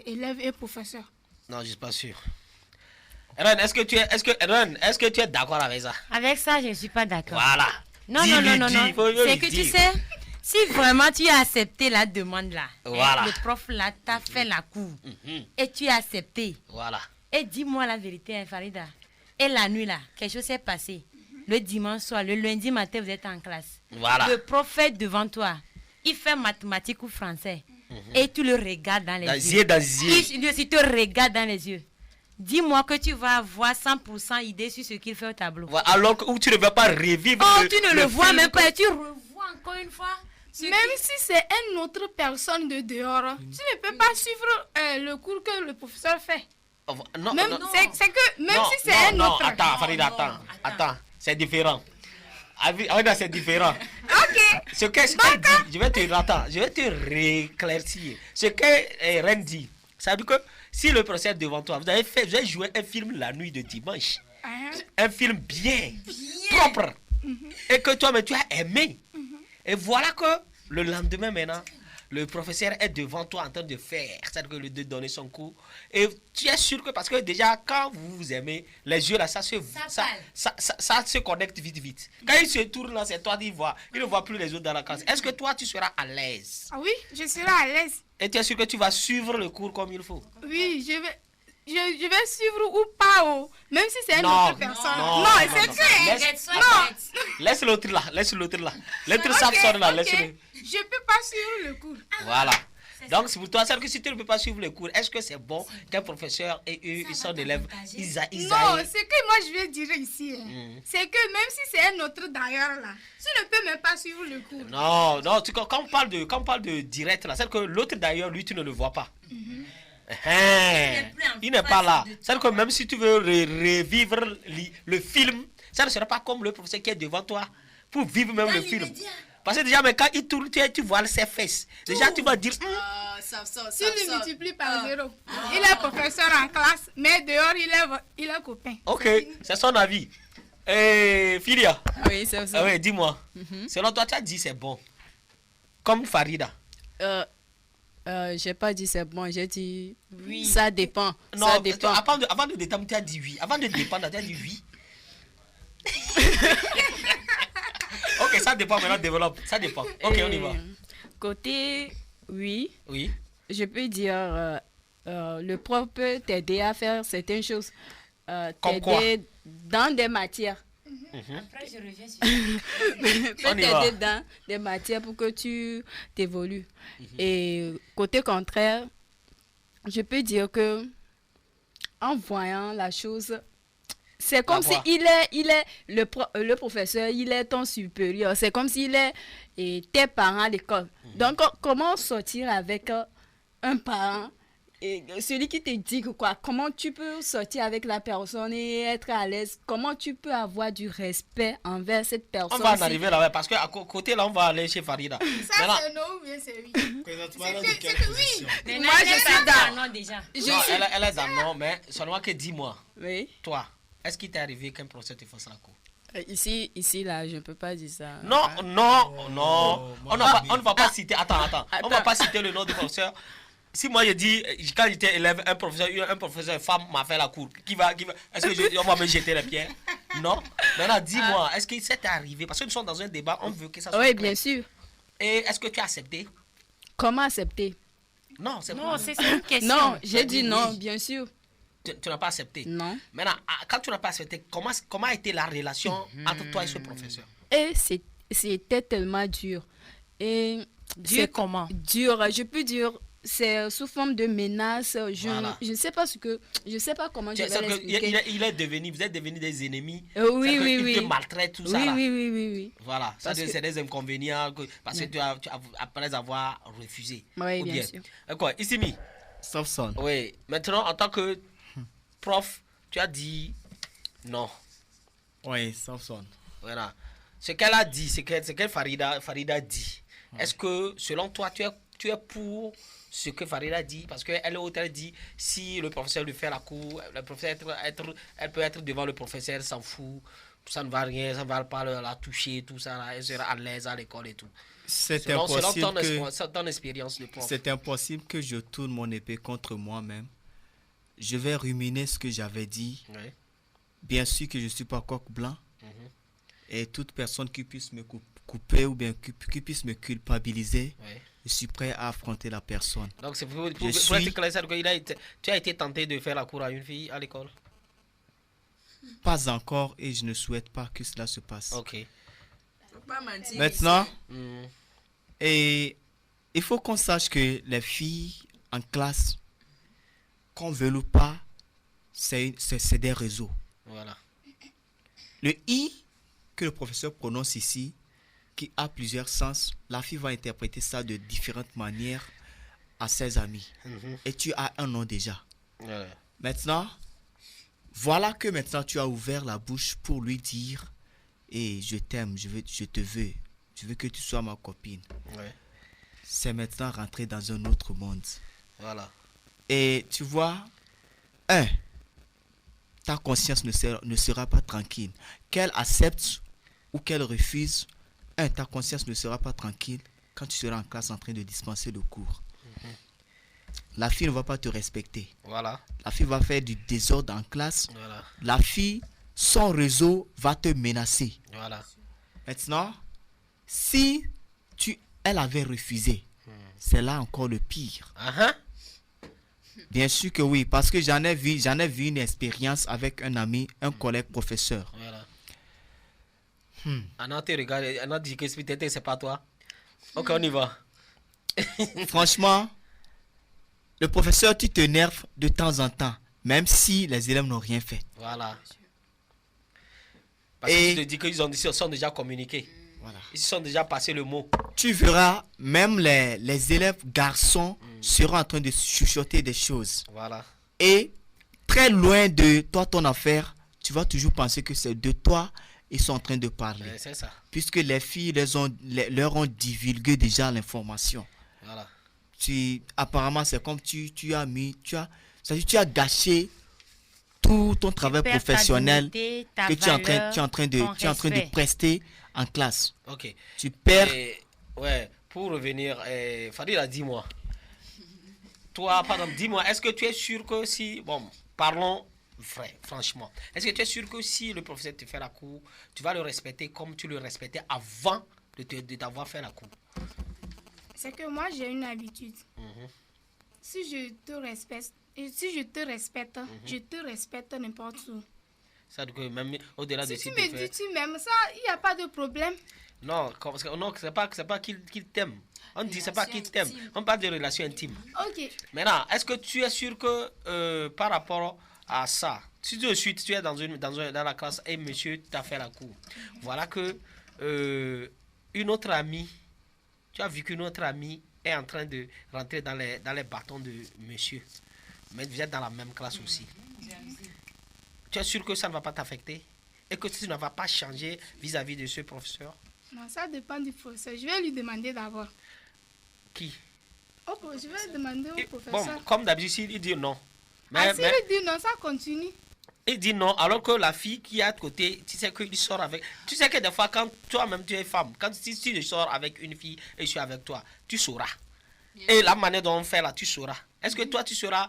élève et professeur. Non, je ne suis pas sûr. Ren, est-ce que tu es d'accord avec ça? Avec ça, je ne suis pas d'accord. Voilà. Non. C'est que tu sais, si vraiment tu as accepté la demande là, voilà. Le prof là t'a fait la cour et tu as accepté. Voilà. Et dis-moi la vérité, hein, Farida. Et la nuit là, quelque chose s'est passé. Le dimanche soir, le lundi matin, vous êtes en classe. Voilà. Le prof est devant toi. Il fait mathématiques ou français. Et tu le regardes dans les yeux. Il te regarde dans les yeux. Dis-moi que tu vas avoir 100% idée sur ce qu'il fait au tableau. Alors que tu ne vas pas revivre. Oh, tu ne le vois même pas. Tu revois encore une fois. Même si c'est une autre personne de dehors, tu ne peux pas suivre le cours que le professeur fait. Non, même, c'est que même si c'est un autre... Non, attends, Farida, attends. C'est différent. C'est différent. Ok. Ce qu'elle dit, je vais te réclaircir. Ce que Ren dit, ça veut dire que si le procès est devant toi, vous avez joué un film la nuit de dimanche. Un film bien. Propre. Et que toi, mais tu as aimé. Et voilà que le lendemain maintenant, le professeur est devant toi en train de faire, c'est-à-dire de donner son cours. Et tu es sûr que, parce que déjà, quand vous vous aimez, les yeux là, ça se connecte vite. Quand il se tourne là, c'est toi qui vois. Il ne voit plus les autres dans la classe. Est-ce que toi, tu seras à l'aise? Ah oui, je serai à l'aise. Et tu es sûr que tu vas suivre le cours comme il faut? Oui, je vais suivre ou pas, même si c'est une autre personne. Non, c'est que... Non. Laisse l'autre là. L'autre Samson là, laisse-le. Je ne peux pas suivre le cours. Voilà. Donc, c'est pour toi, c'est que si tu ne peux pas suivre le cours, est-ce que c'est bon qu'un professeur et son élève, ils aillent? Non, ce que moi je vais dire ici, c'est que même si c'est un autre d'ailleurs là, tu ne peux même pas suivre le cours. Non, quand on parle de direct là, c'est que l'autre d'ailleurs, lui, tu ne le vois pas. Il n'est pas là. C'est que même si tu veux revivre le film, ça ne sera pas comme le professeur qui est devant toi pour vivre même le film. Parce que déjà, mais quand il tourne, tu vois ses fesses. Déjà, tu vas dire... Tu le multiplies par 0. Il est professeur en classe, mais dehors, il est copain. Ok, c'est son avis. Filia. Oui, c'est ça. Oui, dis-moi. Selon toi, tu as dit c'est bon. Comme Farida. J'ai pas dit c'est bon, j'ai dit oui. Ça dépend. Non, ça dépend. Avant de dépendre, tu as dit oui. Avant de dépendre, tu as dit oui. Ok, ça dépend, maintenant développe. Ça dépend. Ok, on y va. Côté oui. Oui. Je peux dire le prof peut t'aider à faire certaines choses. T'aider dans des matières. Après, je reviens sur peut t'aider dans des matières pour que tu t'évolues. Et côté contraire, je peux dire que en voyant la chose, c'est comme si il est le professeur, il est ton supérieur. C'est comme s'il est tes parents à l'école. Donc, comment sortir avec un parent, et celui qui te dit quoi, comment tu peux sortir avec la personne et être à l'aise, comment tu peux avoir du respect envers cette personne. On va en arriver là, parce qu'à côté là, on va aller chez Farida. Ça, c'est non ou bien c'est oui? C'est que oui. Mais moi, je suis dans non déjà. Non, elle est dans non, mais seulement que dis-moi. Oui. Toi, est-ce qu'il t'est arrivé qu'un professeur te fasse la cour? Ici, là, je ne peux pas dire ça. Non. On ne va pas citer. Attends. On ne va pas citer le nom du professeur. Si moi je dis, quand j'étais élève, un professeur femme m'a fait la cour, est-ce que on va me jeter les pierres? Non. Maintenant, dis-moi, est-ce que c'est arrivé? Parce que nous sommes dans un débat, on veut que ça soit. Oui, bien sûr. Et est-ce que tu as accepté? Comment accepter? Non, c'est une question. Non, j'ai dit non, bien sûr. Tu n'as pas accepté? Non. Maintenant, quand tu n'as pas accepté, comment a été la relation entre toi et ce professeur? Et c'était tellement dur. Et dur comment? Dur, je peux dire. C'est sous forme de menaces. Je ne sais pas comment je vais l'expliquer. Vous êtes devenus des ennemis. Oui. Il te maltraite, tout ça. Oui. Voilà, c'est des inconvénients parce que tu as après avoir refusé. Oui, bien sûr. D'accord, Isimi. Samson. Oui, maintenant en tant que prof, tu as dit non. Oui, Samson. Voilà. Ce qu'elle a dit, ce que Farida dit. Est-ce que selon toi, tu es pour ce que Farida dit, parce qu'elle dit si le professeur lui fait la cour, le professeur elle peut être devant le professeur, s'en fout, ça ne va rien, ça ne va pas la toucher, tout ça, là, elle sera à l'aise à l'école et tout. C'est impossible que je tourne mon épée contre moi-même. Je vais ruminer ce que j'avais dit. Oui. Bien sûr que je ne suis pas coq blanc. Et toute personne qui puisse me couper ou bien qui puisse me culpabiliser, je suis prêt à affronter la personne. Donc c'est pour être clair, tu as été tenté de faire la cour à une fille à l'école? Pas encore, et je ne souhaite pas que cela se passe. Ok. Maintenant, et il faut qu'on sache que les filles en classe, qu'on veut ou pas, c'est des réseaux. Voilà. Le I que le professeur prononce ici, qui a plusieurs sens, la fille va interpréter ça de différentes manières à ses amis. Et tu as un nom déjà. Maintenant, voilà que maintenant tu as ouvert la bouche pour lui dire et je t'aime, je te veux, je veux que tu sois ma copine. C'est maintenant rentrer dans un autre monde. Voilà. Et tu vois, ta conscience ne sera pas tranquille. Qu'elle accepte ou qu'elle refuse, ta conscience ne sera pas tranquille quand tu seras en classe en train de dispenser le cours. La fille ne va pas te respecter. Voilà. La fille va faire du désordre en classe. Voilà. La fille, son réseau va te menacer. Voilà. Maintenant, si elle avait refusé, c'est là encore le pire. Bien sûr que oui, parce que j'en ai vu une expérience avec un ami, un collègue professeur. Voilà. Anna te regarde, Anna dit que peut-être c'est pas toi. Ok, on y va. Franchement, le professeur, tu t'énerves de temps en temps, même si les élèves n'ont rien fait. Voilà. Parce que tu te dis qu'ils sont déjà communiqués. Voilà. Ils se sont déjà passé le mot. Tu verras, même les élèves garçons seront en train de chuchoter des choses. Voilà. Et très loin de toi, ton affaire, tu vas toujours penser que c'est de toi ils sont en train de parler. C'est ça. Puisque les filles leur ont divulgué déjà l'information. Voilà. Apparemment, c'est comme tu as gâché tout ton travail professionnel que tu es en train de prester en classe. Ok. Tu perds. Ouais, pour revenir, Fadila, dis-moi. Toi, par exemple, dis-moi, est-ce que tu es sûr que si... Bon, parlons vrai, franchement. Est-ce que tu es sûr que si le professeur te fait la cour, tu vas le respecter comme tu le respectais avant de t'avoir fait la cour? C'est que moi, j'ai une habitude. Si je te respecte, je te respecte n'importe où. Ça veut dire que même au-delà de si tu me dis tu m'aimes, ça, il n'y a pas de problème. Non, parce que non, c'est pas qu'il t'aime. On dit c'est pas qu'il t'aime. On parle de relations intimes. Ok. Maintenant, est-ce que tu es sûr que par rapport à ça, si de suite tu es dans la classe et monsieur t'a fait la cour, voilà que une autre amie, tu as vu qu'une autre amie est en train de rentrer dans les bâtons de monsieur, mais vous êtes dans la même classe aussi. Tu es sûr que ça ne va pas t'affecter et que tu ne vas pas changer vis-à-vis de ce professeur? Non, ça dépend du professeur. Je vais lui demander d'abord. Qui? Je vais demander au professeur. Bon, comme d'habitude, il dit non. S'il dit non, ça continue. Il dit non, alors que la fille qui est à côté, tu sais qu'il sort avec... Tu sais que des fois, quand toi-même tu es femme, si tu sors avec une fille et je suis avec toi, tu sauras. Et la manière dont on fait là, tu sauras. Est-ce que toi, tu seras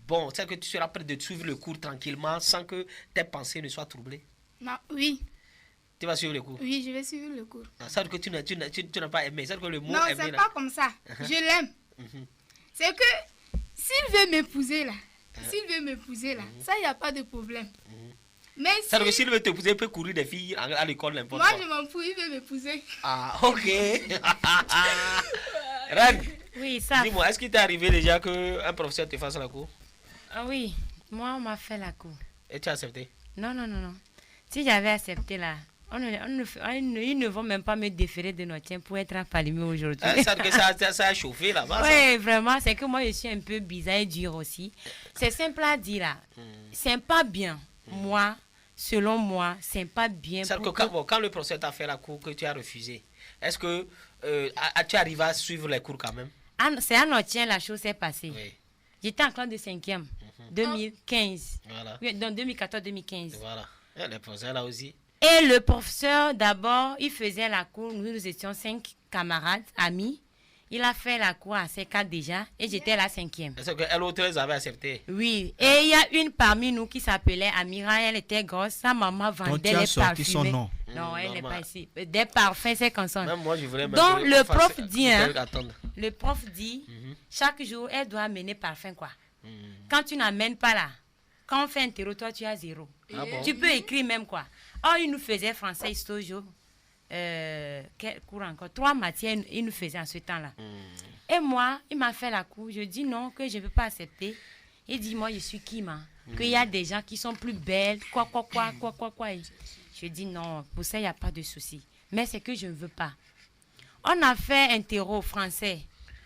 bon, c'est que tu seras prêt de suivre le cours tranquillement sans que tes pensées ne soient troublées? Non, oui. Tu vas suivre le cours? Oui, je vais suivre le cours. Ça veut dire que tu n'as pas aimé. Ça veut dire que le mot non, aimer... c'est pas comme ça. Je l'aime. C'est que s'il veut m'épouser là, ça, il n'y a pas de problème. Mais si... Ça veut dire que s'il veut t'épouser, il peut courir des filles à l'école, n'importe quoi. Moi, je m'en fous, il veut m'épouser. Ah, ok. Reine, oui, ça... dis-moi, est-ce qu'il t'est arrivé déjà qu'un professeur te fasse la cour? Ah oui, moi, on m'a fait la cour. Et tu as accepté? Non. Si j'avais accepté là, ils ne vont même pas me déférer de notre tien pour être affalumé aujourd'hui. Ça a chauffé là-bas. Oui, vraiment, c'est que moi je suis un peu bizarre et dur aussi. C'est simple à dire là. C'est pas bien. Moi, selon moi, c'est pas bien. Quand le professeur t'a fait la cour que tu as refusé, est-ce que tu arrives à suivre les cours quand même? C'est à notre tien la chose s'est passée. Oui. J'étais en classe de 5e, 2015. Voilà. Oui, donc 2014-2015. Voilà. Et le professeur là aussi. Et le professeur, d'abord, il faisait la cour. Nous étions 5 camarades, amis. Il a fait la cour à ces 4 déjà. Et j'étais la 5e. Est-ce qu'elle autre les avait accepté? Oui. Et il y a une parmi nous qui s'appelait Amira. Elle était grosse. Sa maman vendait les parfums. Son nom. Non, elle n'est pas ici. Des parfums, c'est comme ça. Même moi, je voulais donc, le prof dit, le prof dit, chaque jour, elle doit amener parfum, quoi. Quand tu n'amènes pas là, quand on fait un terreau, toi, tu as 0. Ah bon? Tu peux écrire même quoi. Oh, il nous faisait français, histoire, quel cours encore? 3 matières, il nous faisait en ce temps-là. Et moi, il m'a fait la cour. Je dis non, que je ne veux pas accepter. Il dit, moi, je suis qui, man? Qu'il y a des gens qui sont plus belles, quoi. Je dis non, pour ça, il n'y a pas de souci. Mais c'est que je ne veux pas. On a fait un terreau français.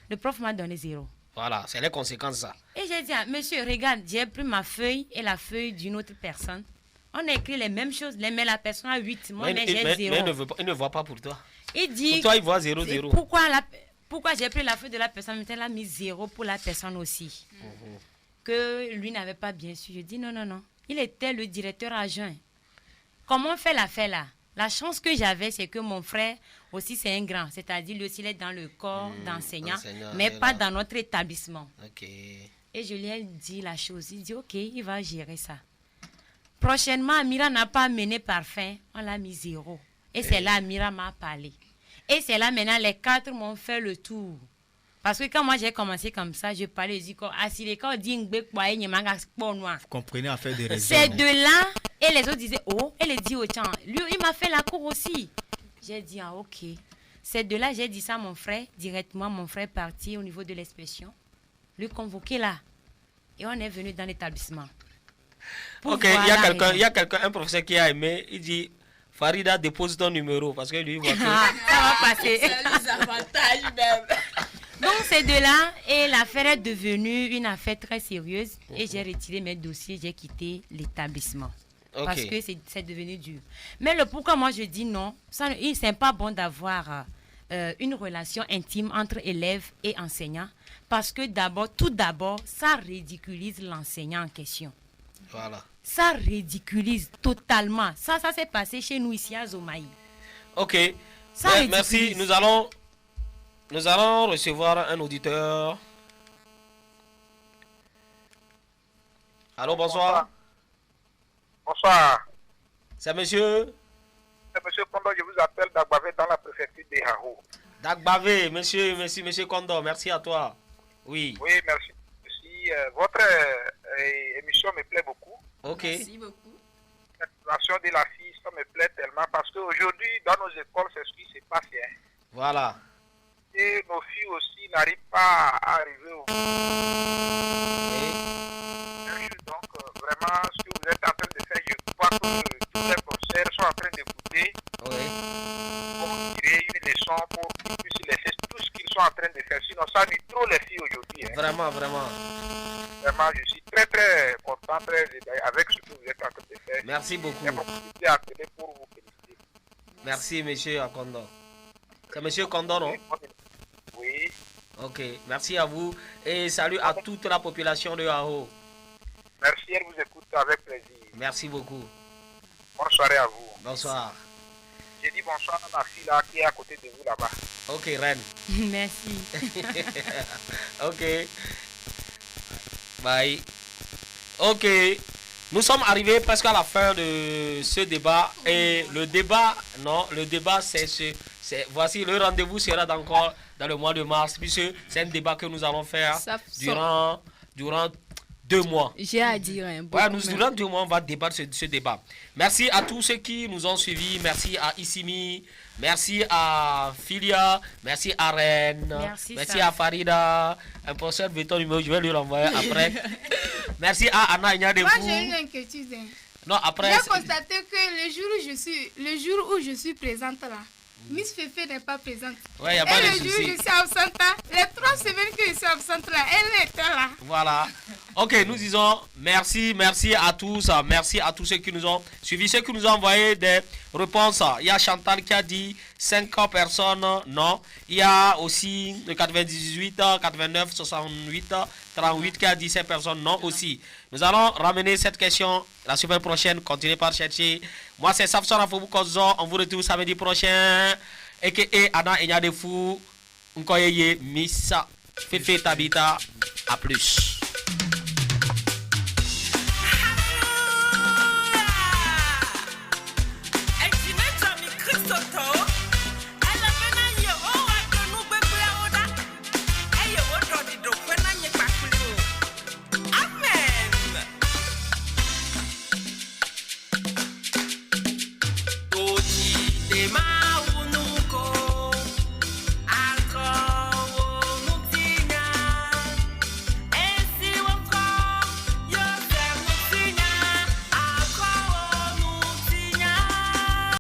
Le prof m'a donné 0. Voilà, c'est les conséquences, ça. Et j'ai dit, monsieur, regarde, j'ai pris ma feuille et la feuille d'une autre personne. On a écrit les mêmes choses, mais la personne a 8. Moi, j'ai 0. Mais il ne voit pas pour toi. Il dit... Pour toi, il voit 0, 0. Pourquoi j'ai pris la feuille de la personne, mais elle a mis 0 pour la personne aussi. Que lui n'avait pas bien su. Je dis, non. Il était le directeur adjoint. Comment on fait l'affaire là? La chance que j'avais, c'est que mon frère aussi, c'est un grand. C'est-à-dire, lui aussi, il est dans le corps d'enseignant, mais pas dans notre établissement. Okay. Et je lui ai dit la chose. Il dit, OK, il va gérer ça. Prochainement, Amira n'a pas amené parfum. On l'a mis 0. Et c'est là, Amira m'a parlé. Et c'est là, maintenant, les 4 m'ont fait le tour. Parce que quand moi, j'ai commencé comme ça, je parlais, je dis, si les corps disent, vous comprenez, en fait, des raisons. C'est de là, et les autres disaient, oh, elle est dit au champ. Lui, il m'a fait la cour aussi. J'ai dit, ah, OK. C'est de là, j'ai dit ça à mon frère, directement, mon frère parti au niveau de l'inspection, lui convoquer là. Et on est venu dans l'établissement. Ok, il y a quelqu'un, un professeur qui a aimé, il dit, Farida, dépose ton numéro, parce que lui, il voit que... ça va passer. C'est les avantages même. Donc, c'est de là, et l'affaire est devenue une affaire très sérieuse, et j'ai retiré mes dossiers, j'ai quitté l'établissement. Parce que c'est devenu dur. Mais le pourquoi moi je dis non, c'est pas bon d'avoir une relation intime entre élèves et enseignants. Parce que tout d'abord, ça ridiculise l'enseignant en question. Voilà. Ça ridiculise totalement. Ça s'est passé chez nous ici à Zomaï. Ok. Ça merci. Nous allons recevoir un auditeur. Allô, bonsoir. Bonsoir. C'est monsieur? C'est monsieur Kondo, je vous appelle d'Agbavé dans la préfecture des Haro. D'Agbavé, monsieur Kondo, merci à toi. Oui. Oui, merci. Votre émission me plaît beaucoup. Ok. Merci beaucoup. La situation de la fille, ça me plaît tellement parce qu'aujourd'hui, dans nos écoles, c'est ce qui se passe. Hein. Voilà. Et nos filles aussi n'arrivent pas à arriver au... Donc, vraiment, ce que vous êtes en train de faire, je crois que tous les professeurs sont en train d'écouter pour tirer une leçon pour qu'ils puissent laisser tout ce qu'ils sont en train de faire. Sinon, ça nuit trop les filles aujourd'hui. Hein. Vraiment. Vraiment, je suis très content avec ce que vous êtes en train de faire. Merci beaucoup. Pour vous féliciter. Merci, monsieur Kondo. C'est monsieur Kondo, non? Oui. Ok, merci à vous et salut à toute la population de Haro. Merci, elle vous écoute avec plaisir. Merci beaucoup. Bonne soirée à vous. Bonsoir. J'ai dit bonsoir à la fille là qui est à côté de vous là-bas. Ok, Reine. Merci. Ok. Bye. Ok. Nous sommes arrivés presque à la fin de ce débat. Et le débat, voici, le rendez-vous sera encore dans le mois de mars, puisque c'est un débat que nous allons faire durant 2 mois. J'ai à dire durant 2 mois, on va débattre ce débat. Merci à tous ceux qui nous ont suivis. Merci à Issimi. Merci à Filia. Merci à Rennes. Merci à Farida. Un professeur béton numéro, je vais lui l'envoyer après. Merci à Anna Ignadefou. Moi, j'ai une inquiétude. Non, après. J'ai constaté que le jour où je suis présente là, Miss Fefe n'est pas présente. Ouais, y a pas de souci. Et le jour où je suis absente, les 3 semaines que je suis absente là, elle était là. Voilà. Ok, nous disons merci à tous. Merci à tous ceux qui nous ont suivis, ceux qui nous ont envoyé des réponses. Il y a Chantal qui a dit 5 personnes, non. Il y a aussi le 98, 89, 68, 38 qui a dit 5 personnes, non aussi. Nous allons ramener cette question la semaine prochaine. Continuez par chercher. Moi, c'est Safson Afoboukozo. On vous retrouve samedi prochain. Et Anna Ignadefou, Nkoyeye, Miss Fefe Tabita. À plus.